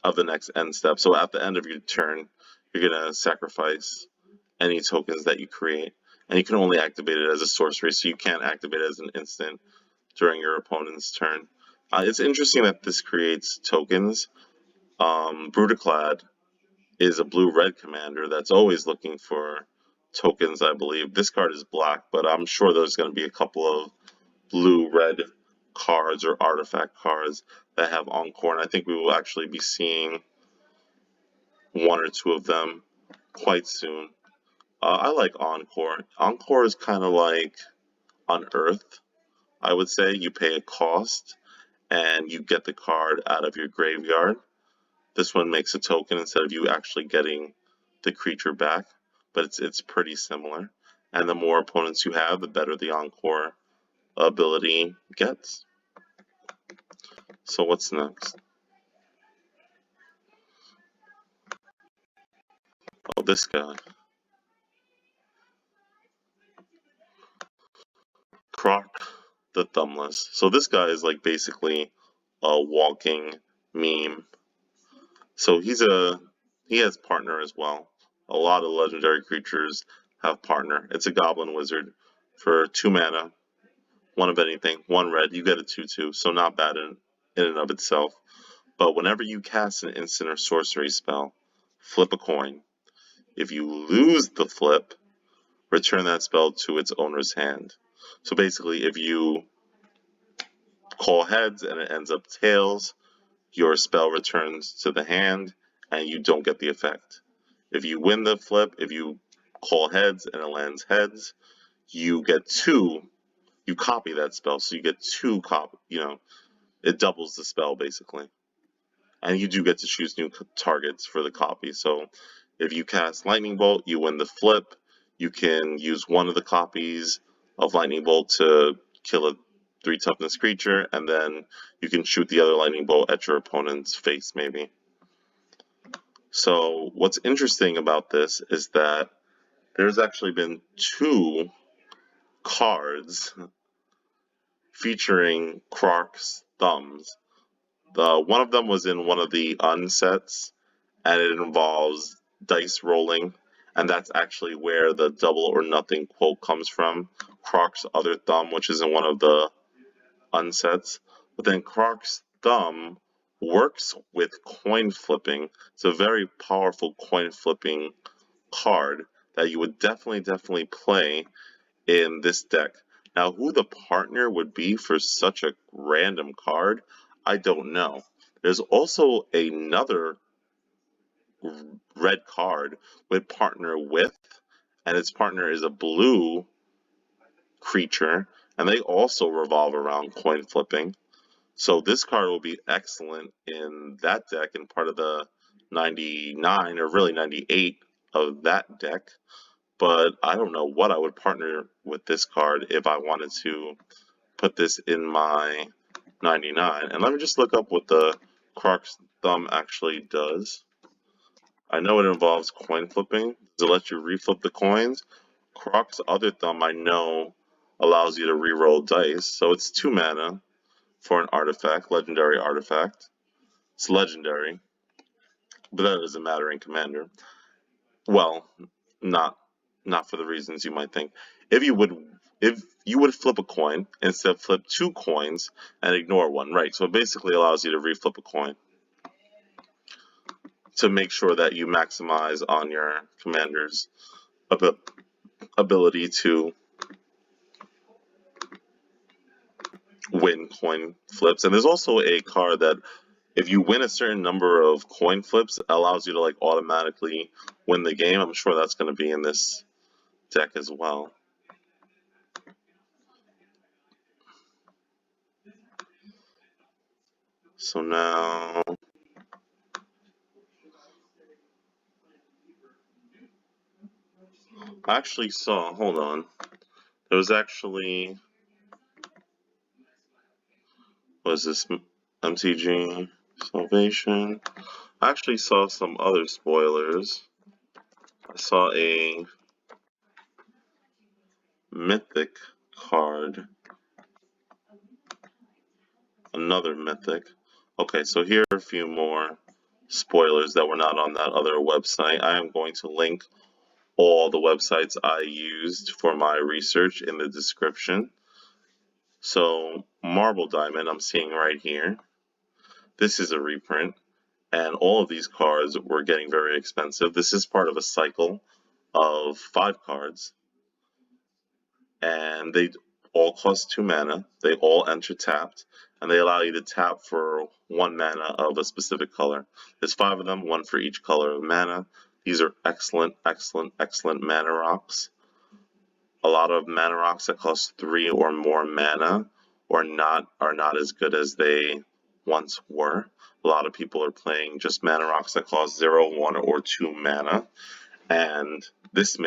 of the next end step. So at the end of your turn, you're going to sacrifice any tokens that you create. And you can only activate it as a sorcery, so you can't activate it as an instant during your opponent's turn. It's interesting that this creates tokens. Brutaclad is a blue-red commander that's always looking for tokens, I believe. This card is black, but I'm sure there's going to be a couple of blue-red cards or artifact cards that have Encore, and I think we will actually be seeing 1 or 2 of them quite soon. I like Encore. Encore is kind of like Unearth, I would say. You pay a cost, and you get the card out of your graveyard. This one makes a token instead of you actually getting the creature back, but it's pretty similar. And the more opponents you have, the better the Encore ability gets. So what's next? Oh, this guy. Croc the Thumbless. So this guy is like basically a walking meme. So he has partner as well. A lot of legendary creatures have partner. It's a goblin wizard for 2 mana, 1 of anything, 1 red. You get a 2/2, so not bad in and of itself. But whenever you cast an instant or sorcery spell, flip a coin. If you lose the flip, return that spell to its owner's hand. So basically, if you call heads and it ends up tails, your spell returns to the hand and you don't get the effect. If you win the flip, if you call heads and it lands heads, you get 2. You copy that spell, so you get 2 it doubles the spell basically. And you do get to choose new targets for the copy. So if you cast Lightning Bolt, you win the flip. You can use 1 of the copies of Lightning Bolt to kill a 3 toughness creature, and then you can shoot the other Lightning Bolt at your opponent's face, maybe. So what's interesting about this is that there's actually been 2 cards featuring Croc's thumbs. One of them was in one of the unsets, and it involves dice rolling, and that's actually where the double or nothing quote comes from. Croc's other thumb, which is in one of the unsets. But then Croc's thumb works with coin flipping. It's a very powerful coin flipping card that you would definitely play in this deck. Now, who the partner would be for such a random card, I don't know. There's also another red card with partner with, and its partner is a blue creature, and they also revolve around coin flipping. So this card will be excellent in that deck and part of the 99 or really 98 of that deck. But I don't know what I would partner with this card if I wanted to put this in my 99. And let me just look up what the Croc's thumb actually does. I know it involves coin flipping. Does it let you reflip the coins? Croc's other thumb I know allows you to reroll dice. So it's 2 mana for an artifact, legendary artifact. It's legendary, but that doesn't matter in Commander. Well, not for the reasons you might think. If you would flip a coin, instead flip 2 coins and ignore 1, right? So it basically allows you to reflip a coin to make sure that you maximize on your commander's ability to win coin flips. And there's also a card that if you win a certain number of coin flips, it allows you to like automatically win the game. I'm sure that's going to be in this deck as well. So now I actually saw, hold on, there was actually, was this MTG Salvation? I actually saw some other spoilers. I saw a mythic card, another mythic. Okay, so here are a few more spoilers that were not on that other website. I am going to link all the websites I used for my research in the description. So, Marble Diamond, I'm seeing right here. This is a reprint, and all of these cards were getting very expensive. This is part of a cycle of 5 cards, and they all cost 2 mana. They all enter tapped, and they allow you to tap for 1 mana of a specific color. There's 5 of them, 1 for each color of mana. These are excellent, excellent, excellent mana rocks. A lot of mana rocks that cost 3 or more mana are not as good as they once were. A lot of people are playing just mana rocks that cost 0, 1, or 2 mana, and this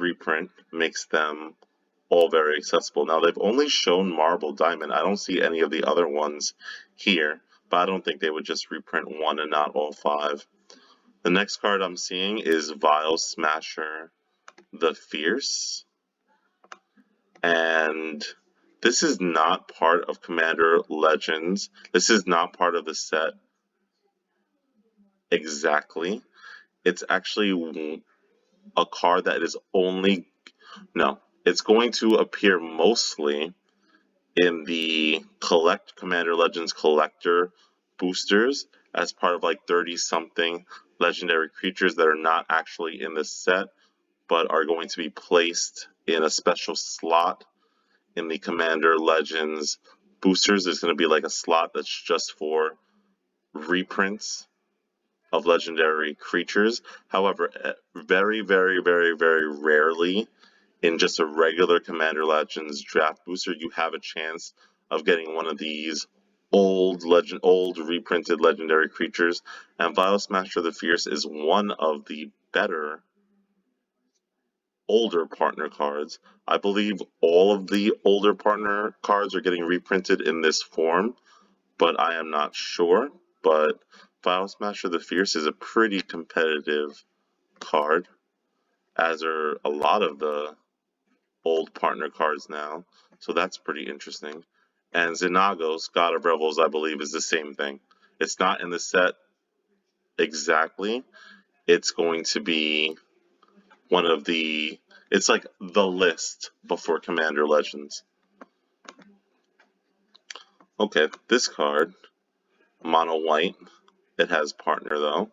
reprint makes them all very accessible. Now, they've only shown Marble Diamond. I don't see any of the other ones here, but I don't think they would just reprint 1 and not all 5. The next card I'm seeing is Vial Smasher the Fierce, and this is not part of Commander Legends. This is not part of the set exactly. It's actually a card that is only, no, it's going to appear mostly in the Commander Legends collector boosters as part of like 30 something legendary creatures that are not actually in this set but are going to be placed in a special slot in the Commander Legends boosters. There's going to be like a slot that's just for reprints of legendary creatures. However, very, very, very, very rarely in just a regular Commander Legends draft booster, you have a chance of getting one of these old reprinted legendary creatures. And Vial Smasher the Fierce is one of the better older partner cards. I believe all of the older partner cards are getting reprinted in this form, but I am not sure. But Vial Smasher the Fierce is a pretty competitive card, as are a lot of the old partner cards now, so that's pretty interesting. And Xenagos, God of Revels, I believe, is the same thing. It's not in the set exactly. It's going to be one of the, it's like the list before Commander Legends. Okay, this card, mono white, it has partner though.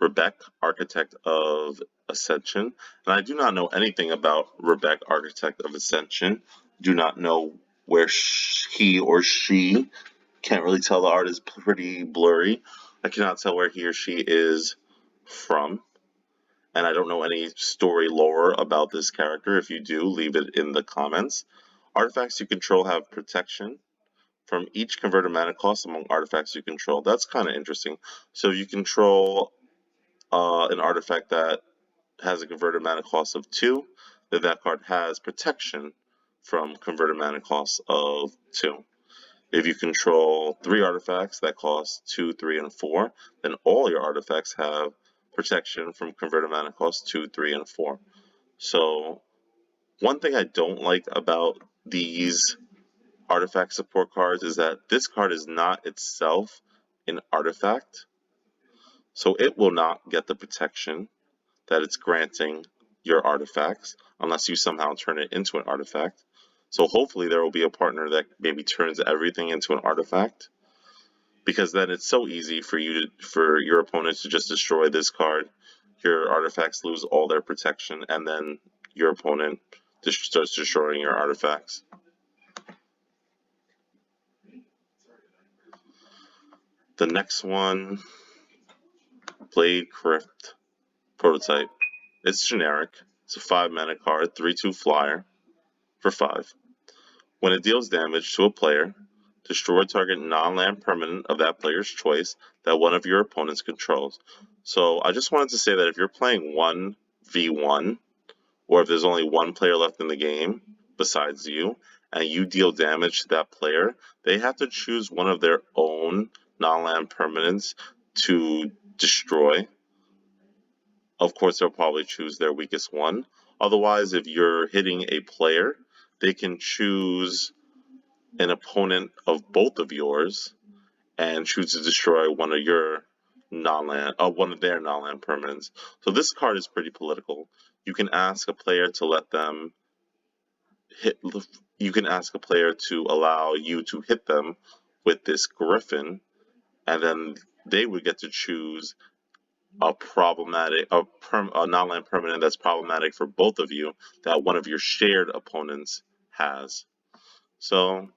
Rebek, Architect of Ascension. And I do not know anything about Rebek, Architect of Ascension. Do not know where he or she, can't really tell, the art is pretty blurry. I cannot tell where he or she is from. And I don't know any story lore about this character. If you do, leave it in the comments. Artifacts you control have protection from each converted mana cost among artifacts you control. That's kind of interesting. So you control an artifact that has a converted mana cost of 2, then that card has protection from converted mana cost of 2. If you control 3 artifacts that cost 2, 3, and 4, then all your artifacts have protection from converted mana cost 2, 3, and 4. So, one thing I don't like about these artifact support cards is that this card is not itself an artifact, so it will not get the protection that it's granting your artifacts unless you somehow turn it into an artifact. So hopefully there will be a partner that maybe turns everything into an artifact, because then it's so easy for your opponent to just destroy this card. Your artifacts lose all their protection, and then your opponent just starts destroying your artifacts. The next one, Blade Crypt Prototype. It's generic. It's a 5-mana card, 3/2 flyer for 5. When it deals damage to a player, destroy target non-land permanent of that player's choice that one of your opponents controls. So I just wanted to say that if you're playing 1v1, or if there's only one player left in the game besides you, and you deal damage to that player, they have to choose one of their own non-land permanents to destroy. Of course, they'll probably choose their weakest one. Otherwise, if you're hitting a player, they can choose an opponent of both of yours and choose to destroy one of your one of their non-land permanents. So this card is pretty political. You can ask a player to let them hit. You can ask a player to allow you to hit them with this Griffin, and then they would get to choose a non-land permanent that's problematic for both of you that one of your shared opponents has. So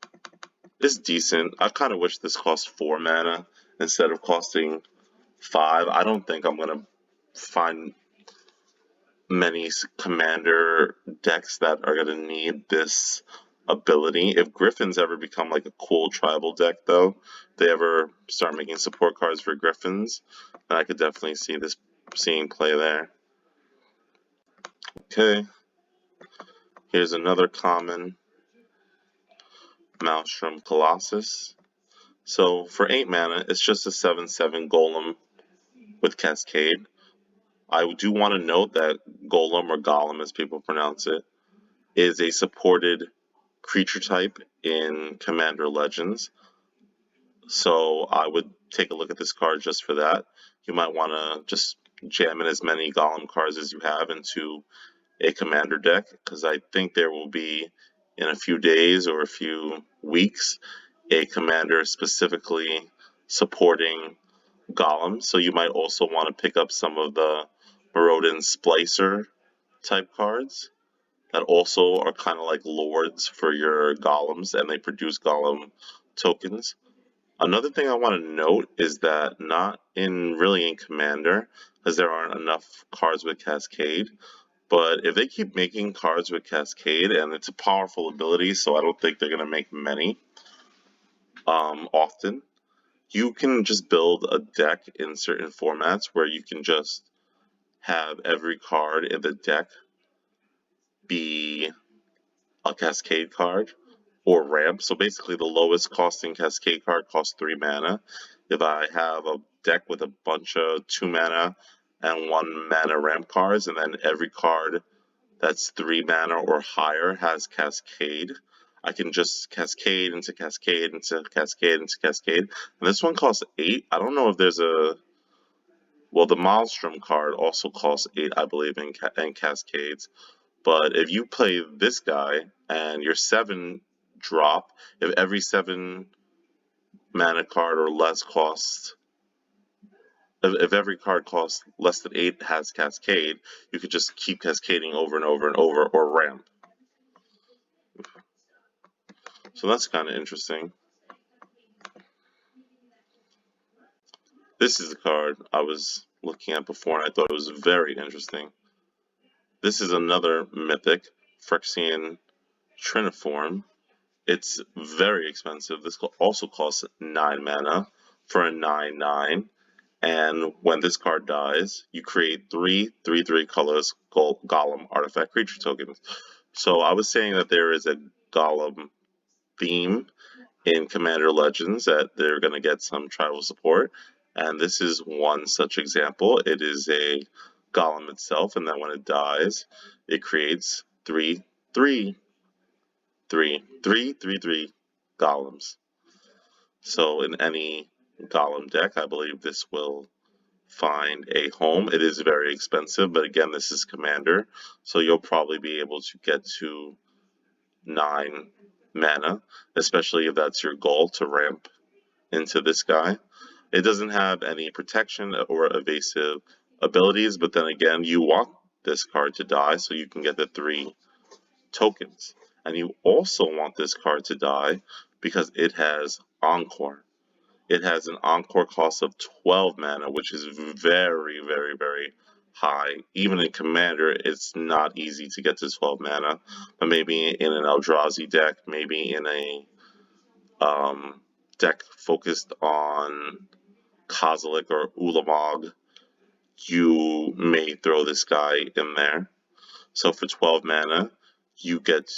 it's decent. I kind of wish this cost 4 mana instead of costing 5. I don't think I'm gonna find many commander decks that are gonna need this ability. If Griffins ever become like a cool tribal deck, though, if they ever start making support cards for Griffins, then I could definitely see this seeing play there. Okay, here's another common, Maelstrom Colossus. So for 8 mana, it's just a 7/7 Golem with Cascade. I do want to note that Golem, or Golem as people pronounce it, is a supported creature type in Commander Legends. So I would take a look at this card just for that. You might want to just jam in as many Golem cards as you have into a Commander deck, because I think there will be, in a few days or a few weeks, a Commander specifically supporting Golems. So you might also want to pick up some of the Maraudin Splicer type cards that also are kind of like lords for your Golems, and they produce Golem tokens. Another thing I want to note is that not in Commander, because there aren't enough cards with Cascade, but if they keep making cards with Cascade, and it's a powerful ability, so I don't think they're going to make many often, you can just build a deck in certain formats where you can just have every card in the deck be a Cascade card or ramp. So basically the lowest costing Cascade card costs 3 mana. If I have a deck with a bunch of 2 mana and 1 mana ramp cards, and then every card that's 3 mana or higher has Cascade, I can just Cascade into Cascade into Cascade into Cascade. And this one costs 8. I don't know if there's a... Well, the Maelstrom card also costs 8, I believe, in Cascades. But if you play this guy and your 7 drop, if every 7 mana card or less costs... If every card costs less than 8 has Cascade, you could just keep cascading over and over and over, or ramp. So that's kind of interesting. This is the card I was looking at before, and I thought it was very interesting. This is another mythic, Phyrexian Triniform. It's very expensive. This also costs 9 mana for a 9/9. And when this card dies, you create 3/3/3 colors Golem artifact creature tokens. So I was saying that there is a Golem theme in Commander Legends, that they're going to get some tribal support. And this is one such example. It is a Golem itself, and then when it dies, it creates 3/3/3 Golems. So in any Golem deck, I believe this will find a home. It is very expensive, but again, this is Commander, so you'll probably be able to get to 9 mana, especially if that's your goal, to ramp into this guy. It doesn't have any protection or evasive abilities, but then again, you want this card to die so you can get the 3 tokens. And you also want this card to die because it has Encore. It has an encore cost of 12 mana, which is very, very, very high. Even in Commander, it's not easy to get to 12 mana. But maybe in an Eldrazi deck, maybe in a deck focused on Kozilek or Ulamog, you may throw this guy in there. So for 12 mana, you get,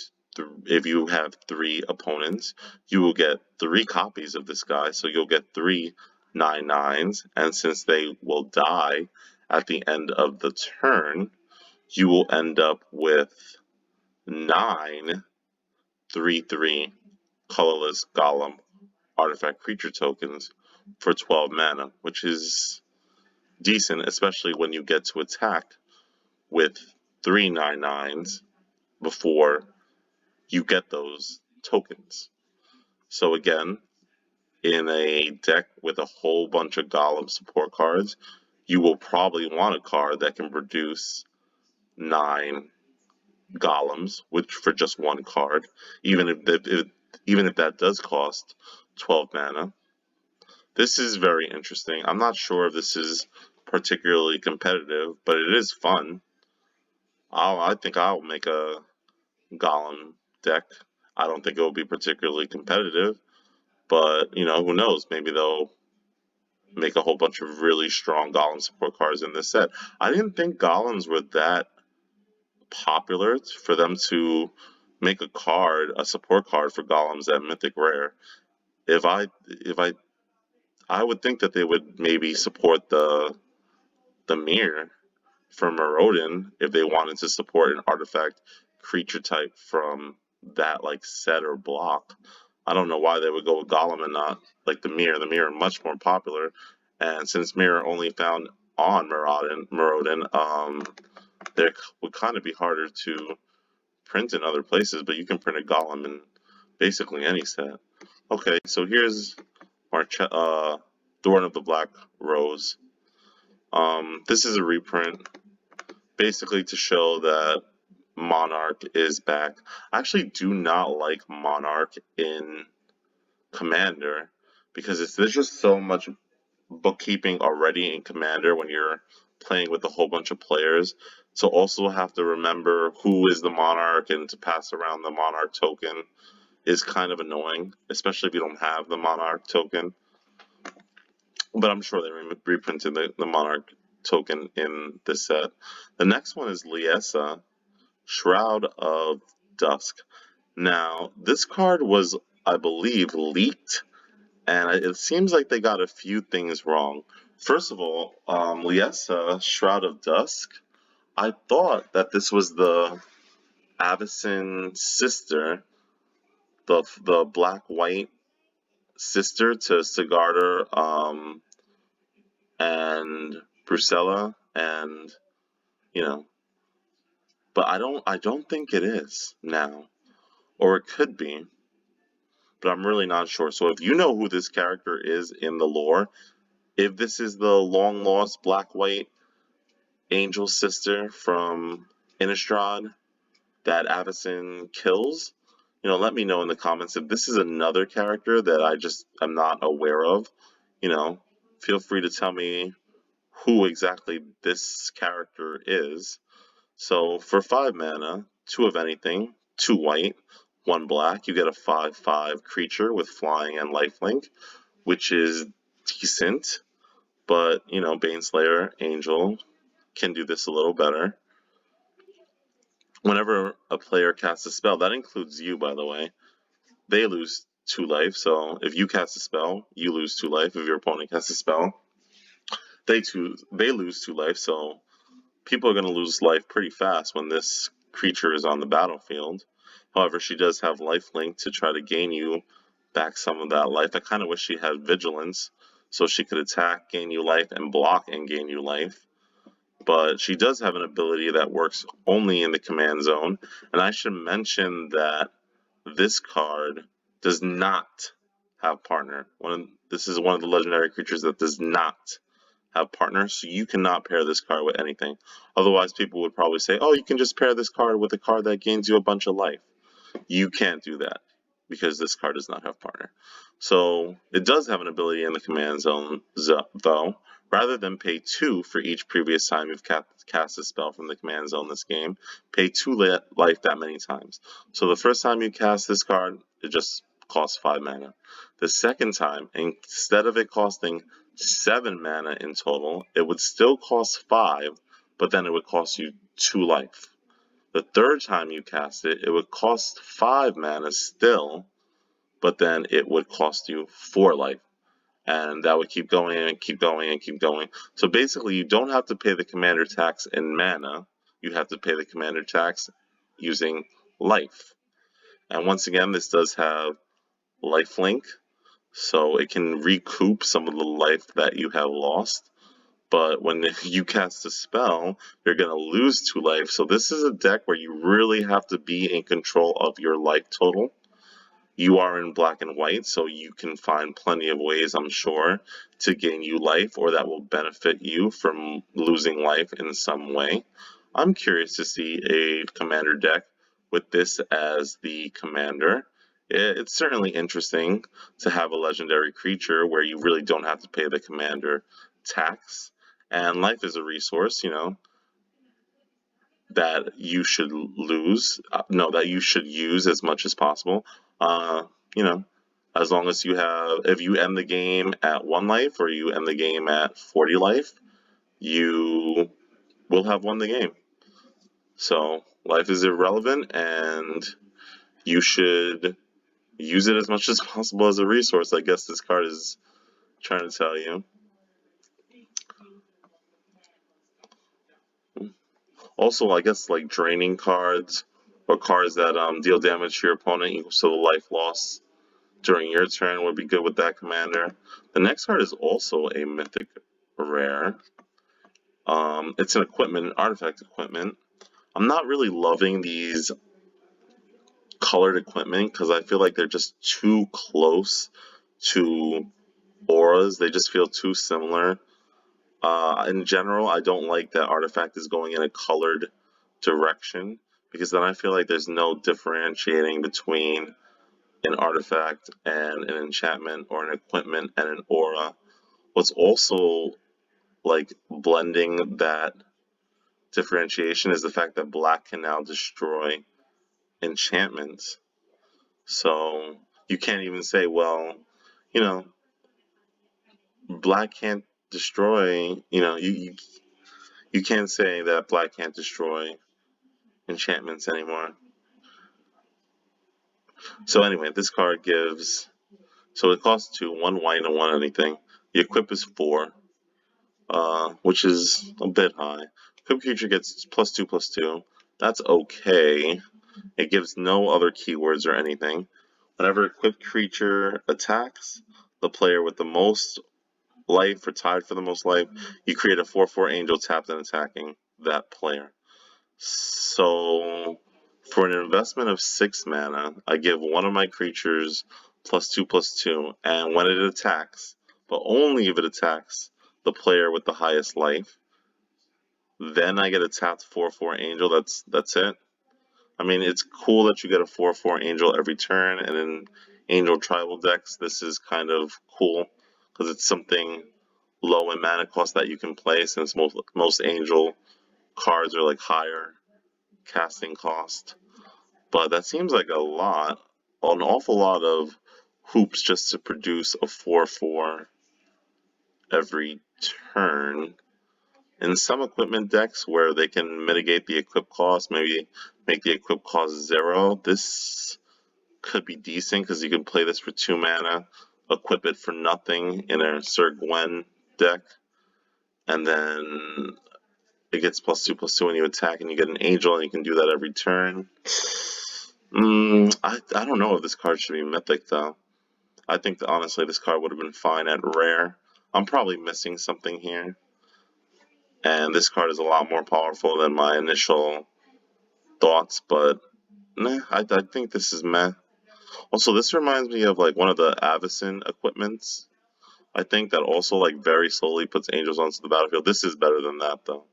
if you have 3 opponents, you will get 3 copies of this guy. So you'll get 3 9/9s, and since they will die at the end of the turn, you will end up with 9 3/3 colorless golem artifact creature tokens for 12 mana, which is decent, especially when you get to attack with 3 9/9s before you get those tokens. So again, in a deck with a whole bunch of golem support cards, you will probably want a card that can produce 9 golems, which for just 1 card, even if that does cost 12 mana. This is very interesting. I'm not sure if this is particularly competitive, but it is fun. I think I'll make a golem deck. I don't think it will be particularly competitive, but who knows? Maybe they'll make a whole bunch of really strong golem support cards in this set. I didn't think golems were that popular for them to make a support card for golems at Mythic Rare. I would think that they would maybe support the mirror from Warden if they wanted to support an artifact creature type from that set or block. I don't know why they would go with Golem and not the mirror. The mirror much more popular, and since mirror only found on Marauden, they would kind of be harder to print in other places. But you can print a Golem in basically any set. Okay, so here's our Thorn of the Black Rose. This is a reprint, basically to show that Monarch is back. I actually do not like Monarch in Commander because there's just so much bookkeeping already in Commander when you're playing with a whole bunch of players. So also have to remember who is the Monarch and to pass around the Monarch token is kind of annoying, especially if you don't have the Monarch token. But I'm sure they reprinted the Monarch token in this set. The next one is Liesa, Shroud of Dusk. Now, this card was, I believe, leaked, and it seems like they got a few things wrong. First of all, Liesa, Shroud of Dusk, I thought that this was the Avacyn sister, the black-white sister to Sigarda, and Brucella, and but I don't think it is now, or it could be, but I'm really not sure. So if you know who this character is in the lore, if this is the long lost black white angel sister from Innistrad that Avacyn kills, let me know in the comments. If this is another character that I just am not aware of, feel free to tell me who exactly this character is. So for 5 mana, 2 of anything, 2 white, 1 black, you get a 5/5 creature with flying and lifelink, which is decent, but Baneslayer Angel can do this a little better. Whenever a player casts a spell, that includes you, by the way, they lose 2 life. So if you cast a spell, you lose 2 life. If your opponent casts a spell, they lose 2 life. So people are going to lose life pretty fast when this creature is on the battlefield. However, she does have lifelink to try to gain you back some of that life. I kind of wish she had vigilance so she could attack, gain you life, and block and gain you life. But she does have an ability that works only in the command zone. And I should mention that this card does not have partner. This is one of the legendary creatures that does not have partner, so you cannot pair this card with anything. Otherwise, people would probably say, oh, you can just pair this card with a card that gains you a bunch of life. You can't do that. because this card does not have partner. So it does have an ability in the command zone, though. Rather than pay 2 for each previous time you've cast a spell from the command zone this game, pay 2 life that many times. So the first time you cast this card, it just costs 5 mana. The second time, instead of it costing 7 mana in total, it would still cost 5, but then it would cost you 2 life. The third time you cast it, it would cost 5 mana still, but then it would cost you 4 life. And that would keep going and keep going and keep going. So basically, you don't have to pay the commander tax in mana. You have to pay the commander tax using life. And once again, this does have lifelink, so it can recoup some of the life that you have lost. But when you cast a spell, you're going to lose 2 life. So this is a deck where you really have to be in control of your life total. You are in black and white, so you can find plenty of ways, I'm sure, to gain you life, or that will benefit you from losing life in some way. I'm curious to see a commander deck with this as the commander. It's certainly interesting to have a legendary creature where you really don't have to pay the commander tax. And life is a resource, that you should that you should use as much as possible. You know, as long as if you end the game at 1 life or you end the game at 40 life, you will have won the game. So life is irrelevant, and you should use it as much as possible as a resource. I guess this card is trying to tell you. Also, I guess like draining cards or cards that deal damage to your opponent equals to the life loss during your turn would be good with that commander. The next card is also a mythic rare. It's an equipment, artifact equipment. I'm not really loving these colored equipment because I feel like they're just too close to auras. They just feel too similar. In general, I don't like that artifact is going in a colored direction, because then I feel like there's no differentiating between an artifact and an enchantment, or an equipment and an aura. What's also like blending that differentiation is the fact that black can now destroy enchantments. So you can't even say, well, black can't destroy, you can't say that black can't destroy enchantments anymore. So anyway, this card gives, so it costs 2, 1 white and 1 anything. The equip is 4, which is a bit high. Equip creature gets +2/+2. That's okay. It gives no other keywords or anything. Whenever equipped creature attacks the player with the most life or tied for the most life, you create a 4/4 angel tapped and attacking that player. So for an investment of 6 mana, I give one of my creatures +2/+2, and when it attacks, but only if it attacks the player with the highest life, then I get a tapped 4/4 angel. That's it. I mean, it's cool that you get a 4/4 angel every turn, and in angel tribal decks, this is kind of cool because it's something low in mana cost that you can play, since most angel cards are like higher casting cost. But that seems like an awful lot of hoops just to produce a 4/4 every turn. In some equipment decks where they can mitigate the equip cost, maybe make the equip cost 0, this could be decent because you can play this for 2 mana, equip it for nothing in a Sir Gwen deck, and then it gets +2/+2 when you attack, and you get an angel, and you can do that every turn. I don't know if this card should be mythic, though. I think that honestly this card would have been fine at rare. I'm probably missing something here. And this card is a lot more powerful than my initial thoughts, but I think this is meh. Also, this reminds me of like one of the Avacyn equipments. I think that also like very slowly puts angels onto the battlefield. This is better than that, though.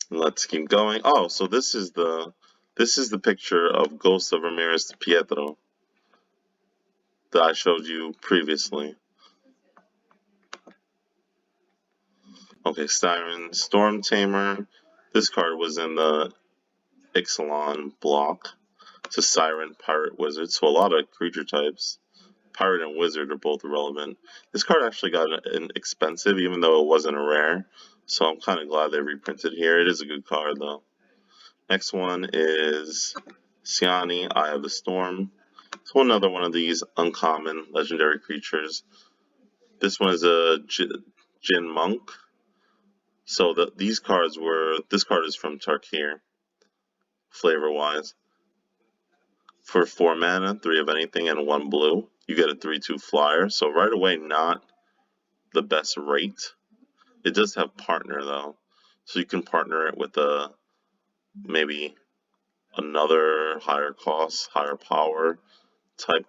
Let's keep going. Oh, so this is the This is the picture of Ghost of Ramirez De Pietro that I showed you previously. Okay, Siren, Storm Tamer. This card was in the Ixalan block. It's a Siren, Pirate, Wizard, so a lot of creature types. Pirate and Wizard are both relevant. This card actually got an expensive, even though it wasn't a rare. So I'm kind of glad they reprinted here. It is a good card, though. Next one is Cyani Eye of the Storm. So another one of these uncommon legendary creatures. This one is a Jin Monk. So this card is from Tarkir, flavor-wise. For 4 mana, 3 of anything, and 1 blue, you get a 3/2 flyer. So right away, not the best rate. It does have partner though, so you can partner it with maybe another higher cost, higher power type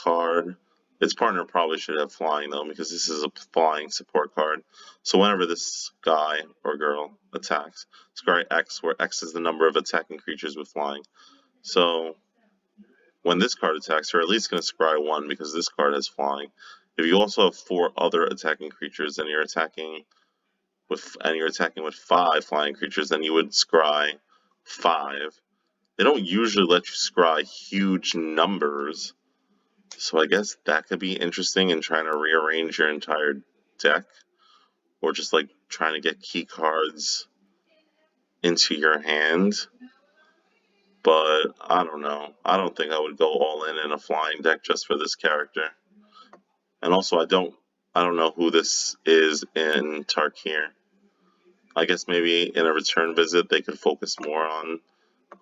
card. Its partner probably should have flying though, because this is a flying support card. So whenever this guy or girl attacks, scry X, where X is the number of attacking creatures with flying. So when this card attacks, you're at least going to scry 1 because this card has flying. If you also have 4 other attacking creatures and you're attacking with 5 flying creatures, then you would scry 5. They don't usually let you scry huge numbers, so I guess that could be interesting in trying to rearrange your entire deck, or just like trying to get key cards into your hand. But I don't know. I don't think I would go all in a flying deck just for this character. And also, I don't know who this is in Tarkir. I guess maybe in a return visit they could focus more on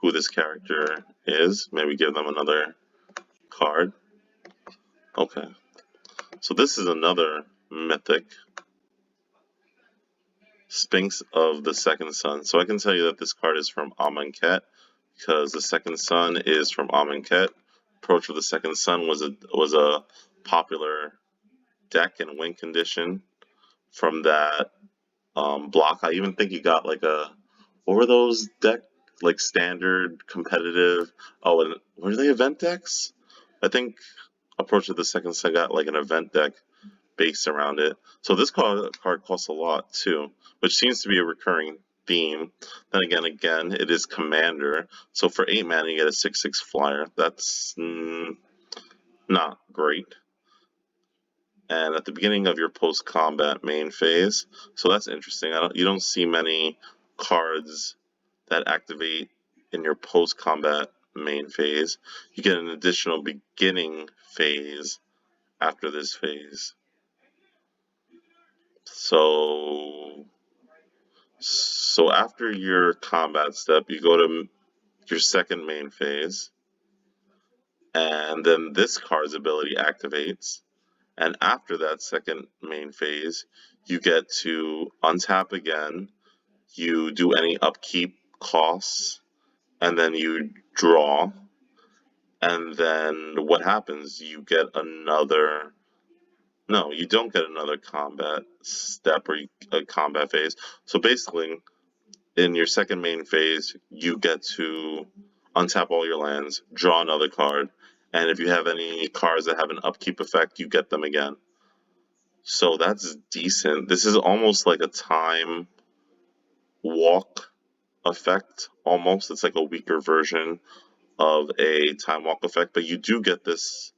who this character is. Maybe give them another card. Okay. So this is another mythic. Sphinx of the Second Sun. So I can tell you that this card is from Amonkhet, because the Second Sun is from Amonkhet. Approach of the Second Sun was a popular deck and win condition from that block. I even think you got like what were those deck, like standard, competitive, and were they event decks? I think Approach of the Second Sun got like an event deck based around it. So this card costs a lot too, which seems to be a recurring theme. Then again, it is Commander. So for 8 mana, you get a 6/6 flyer. That's not great. And at the beginning of your post-combat main phase, so that's interesting. You don't see many cards that activate in your post-combat main phase. You get an additional beginning phase after this phase. So after your combat step, you go to your second main phase, and then this card's ability activates. And after that second main phase, you get to untap again, you do any upkeep costs, and then you draw. And then what happens? You get another... No, you don't get another combat step or a combat phase. So basically, in your second main phase, you get to untap all your lands, draw another card, and if you have any cards that have an upkeep effect, you get them again. So that's decent. This is almost like a time walk effect, almost. It's like a weaker version of a time walk effect, but you do get this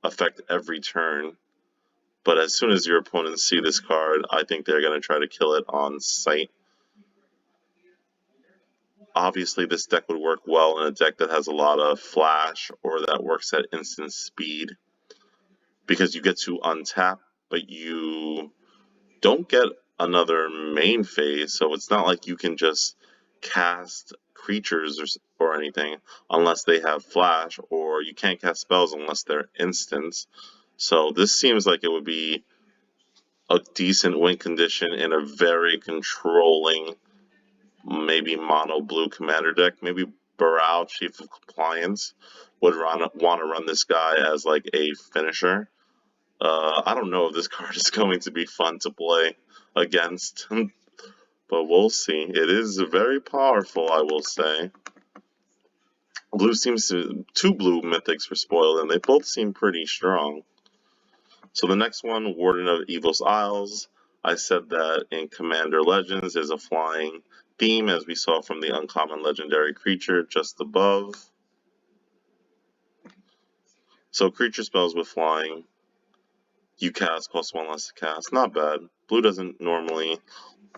effect every turn. But as soon as your opponents see this card, I think they're going to try to kill it on sight. Obviously, this deck would work well in a deck that has a lot of flash or that works at instant speed, because you get to untap, but you don't get another main phase, so it's not like you can just cast creatures or anything unless they have flash, or you can't cast spells unless they're instants. So this seems like it would be a decent win condition in a very controlling, maybe mono blue commander deck. Maybe Baral, Chief of Compliance, would want to run this guy as like a finisher. I don't know if this card is going to be fun to play against, but we'll see. It is very powerful, I will say. Blue seems to... two blue mythics were spoiled, and they both seem pretty strong. So the next one, Warden of Evil's Isles. I said that in Commander Legends there's a flying theme, as we saw from the uncommon legendary creature just above. So creature spells with flying, you cast, cost 1 less to cast. Not bad. Blue doesn't normally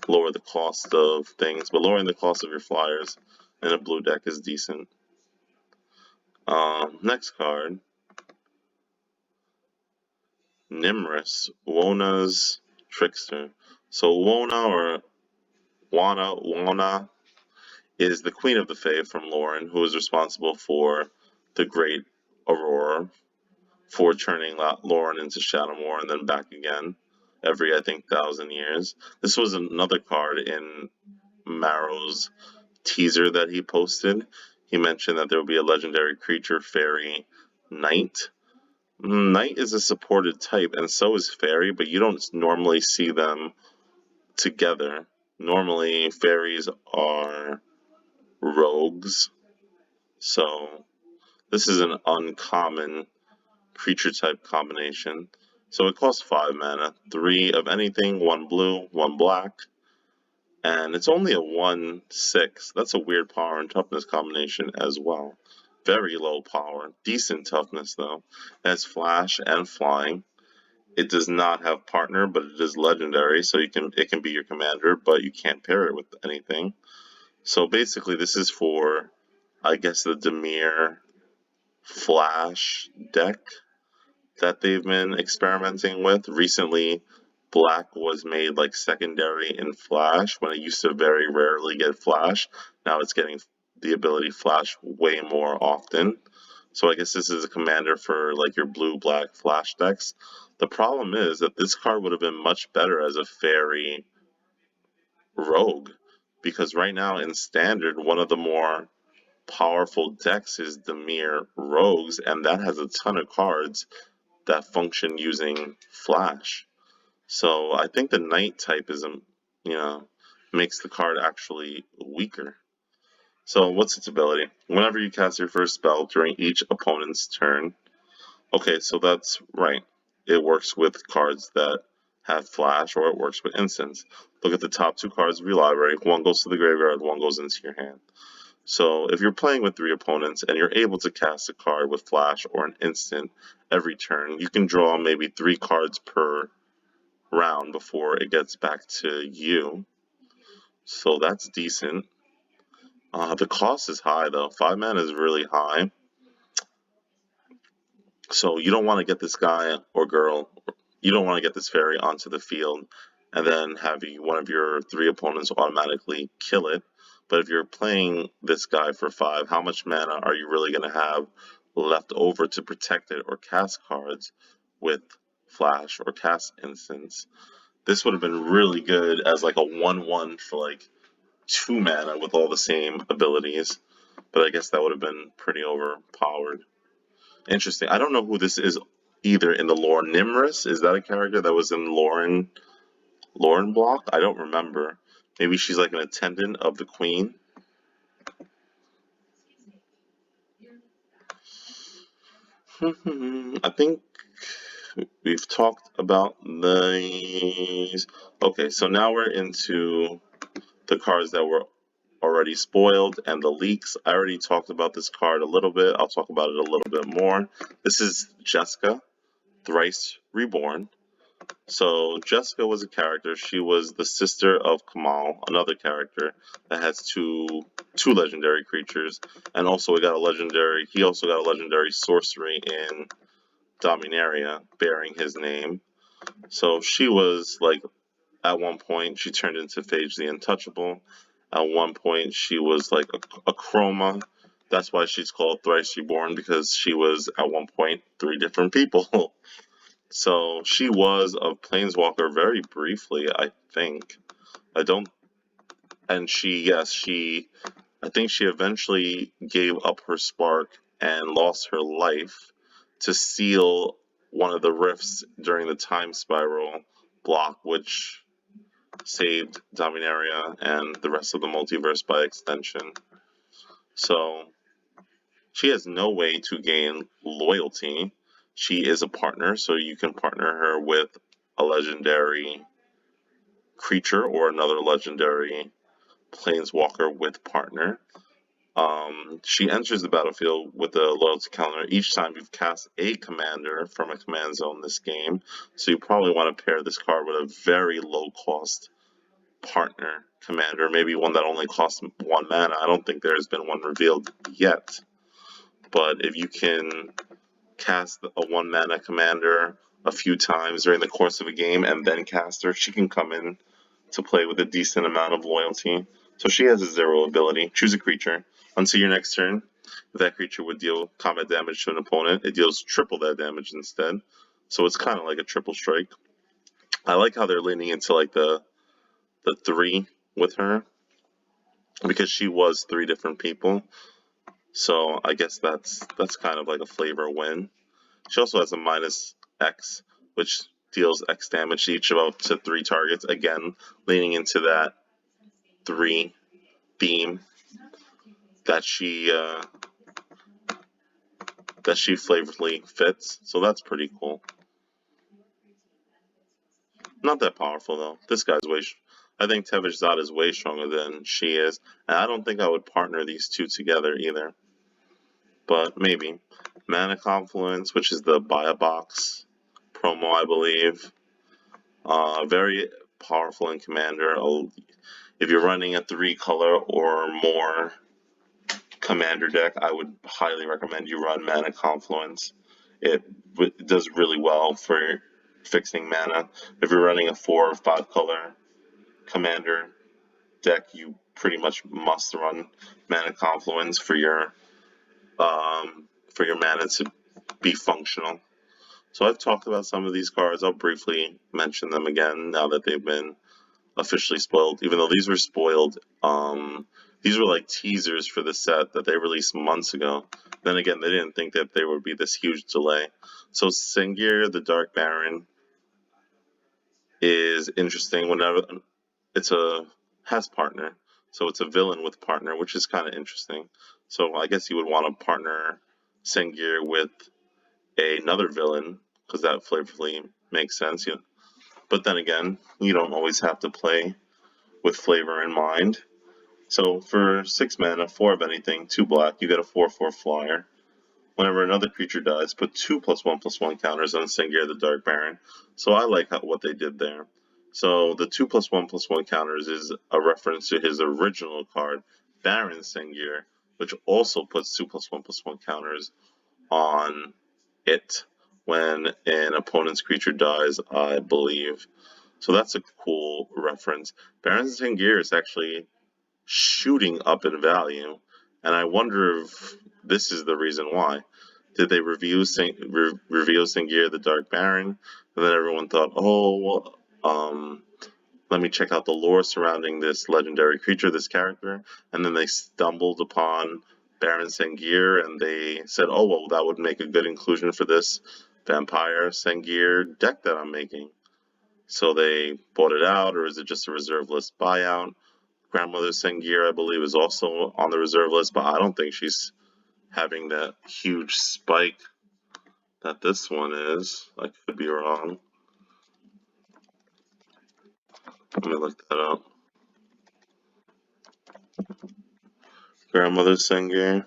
lower the cost of things, but lowering the cost of your flyers in a blue deck is decent. Next card, Nimrus, Wona's Trickster. So Wona is the Queen of the Fae from Lauren, who is responsible for the Great Aurora, for turning Lauren into Shadowmoor and then back again every, I think, 1,000 years. This was another card in Marrow's teaser that he posted. He mentioned that there will be a legendary creature, Fairy Knight. Knight is a supported type, and so is Fairy, but you don't normally see them together. Normally, fairies are rogues, so this is an uncommon creature type combination. So it costs 5 mana, 3 of anything, 1 blue, 1 black, and it's only a 1/6. That's a weird power and toughness combination as well. Very low power, decent toughness though. It has flash and flying. It does not have partner, but it is legendary, so it can be your commander, but you can't pair it with anything. So basically, this is for, I guess, the Dimir Flash deck that they've been experimenting with. Recently, black was made like secondary in Flash when it used to very rarely get Flash. Now it's getting the ability Flash way more often. So I guess this is a commander for like your blue-black Flash decks. The problem is that this card would have been much better as a fairy rogue, because right now in standard, one of the more powerful decks is Dimir Rogues, and that has a ton of cards that function using Flash. So I think the Knight type is, makes the card actually weaker. So what's its ability? Whenever you cast your first spell during each opponent's turn. Okay, so that's right. It works with cards that have Flash, or it works with instants. Look at the top 2 cards of your library. 1 goes to the graveyard, 1 goes into your hand. So if you're playing with 3 opponents and you're able to cast a card with Flash or an instant every turn, you can draw maybe 3 cards per round before it gets back to you. So that's decent. The cost is high though. 5 mana is really high. So you don't want to get this guy or girl, you don't want to get this fairy onto the field and then have one of your 3 opponents automatically kill it. But if you're playing this guy for 5, how much mana are you really going to have left over to protect it or cast cards with Flash or cast instants? This would have been really good as like a 1/1 for like 2 mana with all the same abilities. But I guess that would have been pretty overpowered. Interesting. I don't know who this is either in the lore. Nimrus, is that a character that was in Lauren block? I don't remember. Maybe she's like an attendant of the queen. I think we've talked about these. Okay, so now we're into the cards that were already spoiled and the leaks. I already talked about this card a little bit. I'll talk about it a little bit more. This is Jessica, Thrice Reborn. So Jessica was a character. She was the sister of Kamal, another character that has two legendary creatures, and also he also got a legendary sorcery in Dominaria bearing his name. So she was like, at one point she turned into Phage the Untouchable. At one point she was like a chroma. That's why she's called Thrice Reborn, because she was at one point 3 different people. So she was a Planeswalker very briefly, I think. I think she eventually gave up her spark and lost her life to seal one of the rifts during the time spiral block, which saved Dominaria and the rest of the multiverse by extension. So She has no way to gain loyalty. She is a partner, so you can partner her with a legendary creature or another legendary planeswalker with partner. She enters the battlefield with a loyalty counter each time you've cast a commander from a command zone this game. So you probably want to pair this card with a very low cost partner commander, maybe one that only costs 1 mana. I don't think there's been one revealed yet. But if you can cast a 1 mana commander a few times during the course of a game and then cast her, she can come in to play with a decent amount of loyalty. So she has a 0 ability. Choose a creature. Until your next turn, if that creature would deal combat damage to an opponent, it deals triple that damage instead. So it's kind of like a triple strike. I like how they're leaning into like the 3 with her, because she was 3 different people. So I guess that's kind of like a flavor win. She also has a minus X, which deals X damage to each of up to 3 targets. Again, leaning into that 3 theme that she flavorfully fits. So that's pretty cool. Not that powerful though. This guy's I think Tevish Zad is way stronger than she is, and I don't think I would partner these two together either. But maybe. Mana Confluence, which is the buy a box promo, I believe. Very powerful in Commander. If you're running a 3-color or more Commander deck, I would highly recommend you run Mana Confluence. It does really well for fixing mana. If you're running a 4 or 5-color Commander deck, you pretty much must run Mana Confluence for your mana to be functional. So I've talked about some of these cards. I'll briefly mention them again now that they've been officially spoiled. Even though these were spoiled, these were like teasers for the set that they released months ago. Then again, they didn't think that there would be this huge delay. So Sengir, the Dark Baron, is interesting. Whenever has partner, so it's a villain with partner, which is kind of interesting. So I guess you would want to partner Sengir with another villain, because that flavorfully makes sense. You know? But then again, you don't always have to play with flavor in mind. So for 6 mana, 4 of anything, 2 black, you get a 4/4 flyer. Whenever another creature dies, put 2 +1/+1 counters on Sengir the Dark Baron. So I like what they did there. So the 2 +1/+1 counters is a reference to his original card, Baron Sengir, which also puts 2 +1/+1 counters on it when an opponent's creature dies, I believe. So that's a cool reference. Baron Sengir is actually shooting up in value, and I wonder if this is the reason why. Did they reveal Sengir the Dark Baron, and then everyone thought, oh, let me check out the lore surrounding this legendary creature, this character, and then they stumbled upon Baron Sengir, and they said, oh, well, that would make a good inclusion for this Vampire Sengir deck that I'm making. So they bought it out, or is it just a reserve list buyout? Grandmother Sengir, I believe, is also on the reserve list, but I don't think she's having that huge spike that this one is. I could be wrong. Let me look that up. Grandmother Sengir.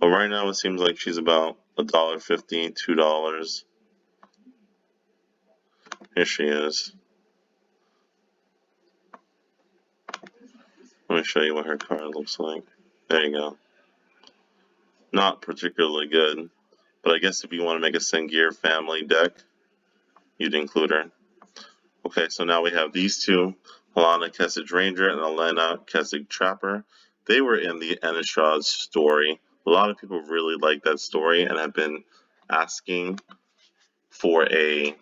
Well, right now it seems like she's about $1.50, $2. Here she is. Let me show you what her card looks like. There you go. Not particularly good, but I guess if you want to make a Sengir family deck, you'd include her. Okay, so now we have these two, Alana Kessig Ranger and Elena Kessig Trapper. They were in the Innistrad story. A lot of people really like that story and have been asking for 2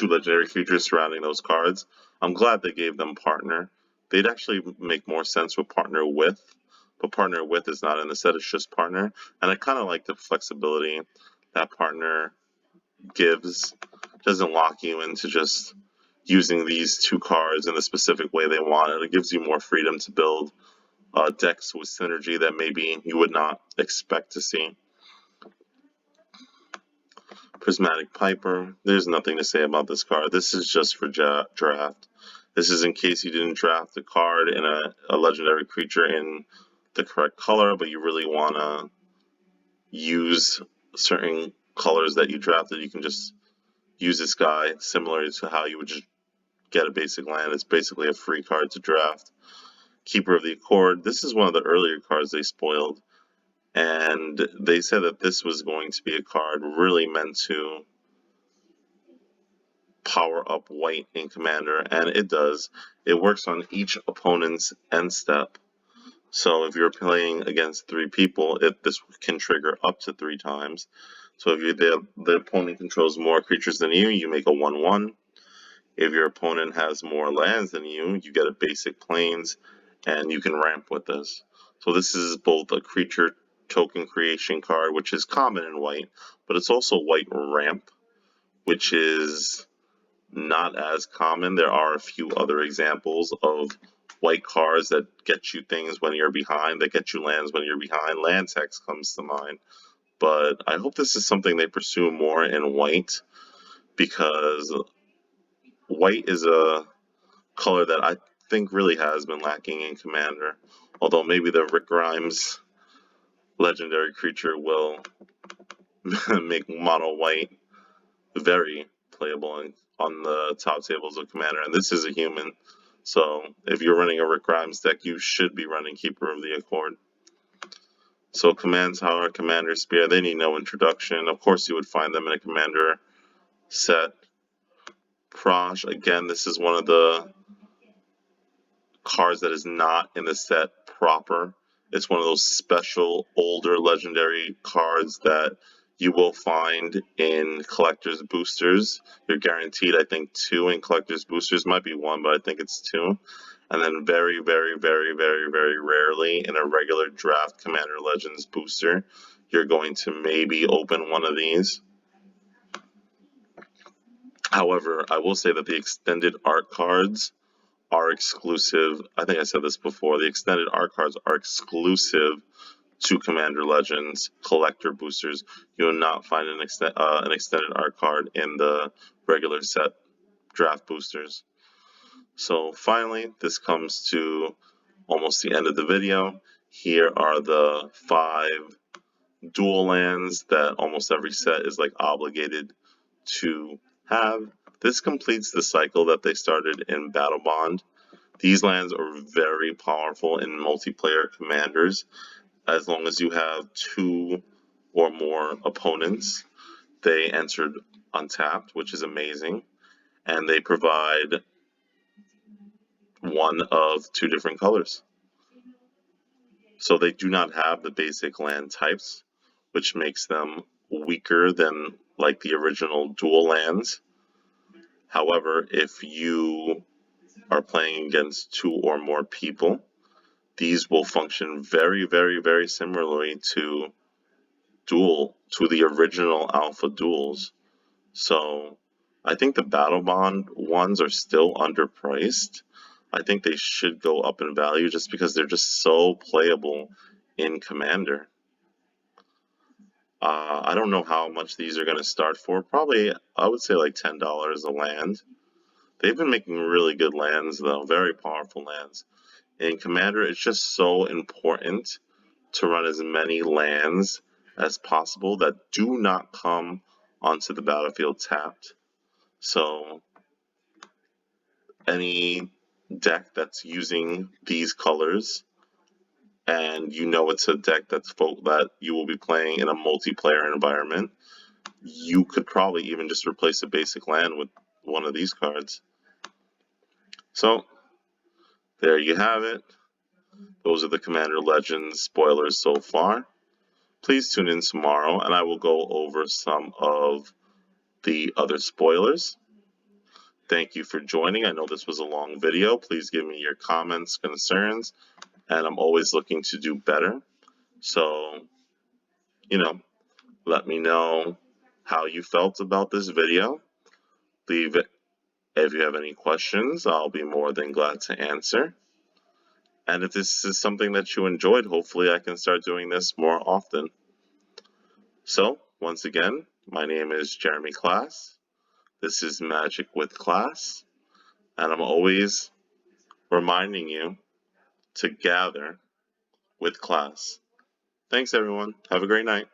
legendary creatures surrounding those cards. I'm glad they gave them partner. They'd actually make more sense with partner with, but partner with is not in the set, it's just partner. And I kind of like the flexibility that partner gives. Doesn't lock you into just using these 2 cards in the specific way they want it. It gives you more freedom to build decks with synergy that maybe you would not expect to see. Prismatic Piper, there's nothing to say about this card. This is just for draft. This is in case you didn't draft the card in a legendary creature in the correct color, but you really want to use certain colors that you drafted. You can just use this guy similar to how you would just get a basic land. It's basically a free card to draft. Keeper of the Accord, this is one of the earlier cards they spoiled, and they said that this was going to be a card really meant to power up white in Commander, and it does. It works on each opponent's end step. So if you're playing against 3 people, this can trigger up to 3 times. So if the opponent controls more creatures than you make a 1/1. If your opponent has more lands than you get a basic plains, and you can ramp with this. So this is both a creature token creation card, which is common in white, but it's also white ramp, which is not as common. There are a few other examples of white cards that get you things when you're behind, that get you lands when you're behind. Land tax comes to mind. But I hope this is something they pursue more in white, because white is a color that I think really has been lacking in Commander. Although maybe the Rick Grimes legendary creature will make mono white very playable on the top tables of Commander. And this is a human, so if you're running a Rick Grimes deck, you should be running Keeper of the Accord. So Command Tower, Commander Spear, they need no introduction. Of course you would find them in a Commander set. Prosh, again, this is one of the cards that is not in the set proper. It's one of those special older legendary cards that you will find in collector's boosters. You're guaranteed, I think, 2 in collector's boosters. Might be 1, but I think it's 2. And then very, very, very, very, very rarely in a regular draft Commander Legends booster, you're going to maybe open one of these. However, I will say that the extended art cards are exclusive. I think I said this before. The extended art cards are exclusive to Commander Legends collector boosters. You will not find an extended art card in the regular set draft boosters. So finally, this comes to almost the end of the video. Here are the 5 dual lands that almost every set is like obligated to have. This completes the cycle that they started in Battle Bond. These lands are very powerful in multiplayer commanders. As long as you have 2 or more opponents, they entered untapped, which is amazing. And they provide one of 2 different colors. So they do not have the basic land types, which makes them weaker than like the original dual lands. However, if you are playing against 2 or more people, these will function very, very, very similarly to the original alpha duels. So I think the Battle Bond ones are still underpriced. I think they should go up in value just because they're just so playable in Commander. I don't know how much these are going to start for. Probably, I would say like $10 a land. They've been making really good lands though, very powerful lands. In Commander, it's just so important to run as many lands as possible that do not come onto the battlefield tapped. So any deck that's using these colors, and you know it's a deck that you will be playing in a multiplayer environment, you could probably even just replace a basic land with one of these cards. So there you have it. Those are the Commander Legends spoilers so far. Please tune in tomorrow and I will go over some of the other spoilers. Thank you for joining. I know this was a long video. Please give me your comments, concerns, and I'm always looking to do better. So, let me know how you felt about this video. Leave it if you have any questions. I'll be more than glad to answer. And if this is something that you enjoyed, hopefully I can start doing this more often. So, once again, my name is Jeremy Class. This is Magic with Class. And I'm always reminding you to gather with class. Thanks, everyone. Have a great night.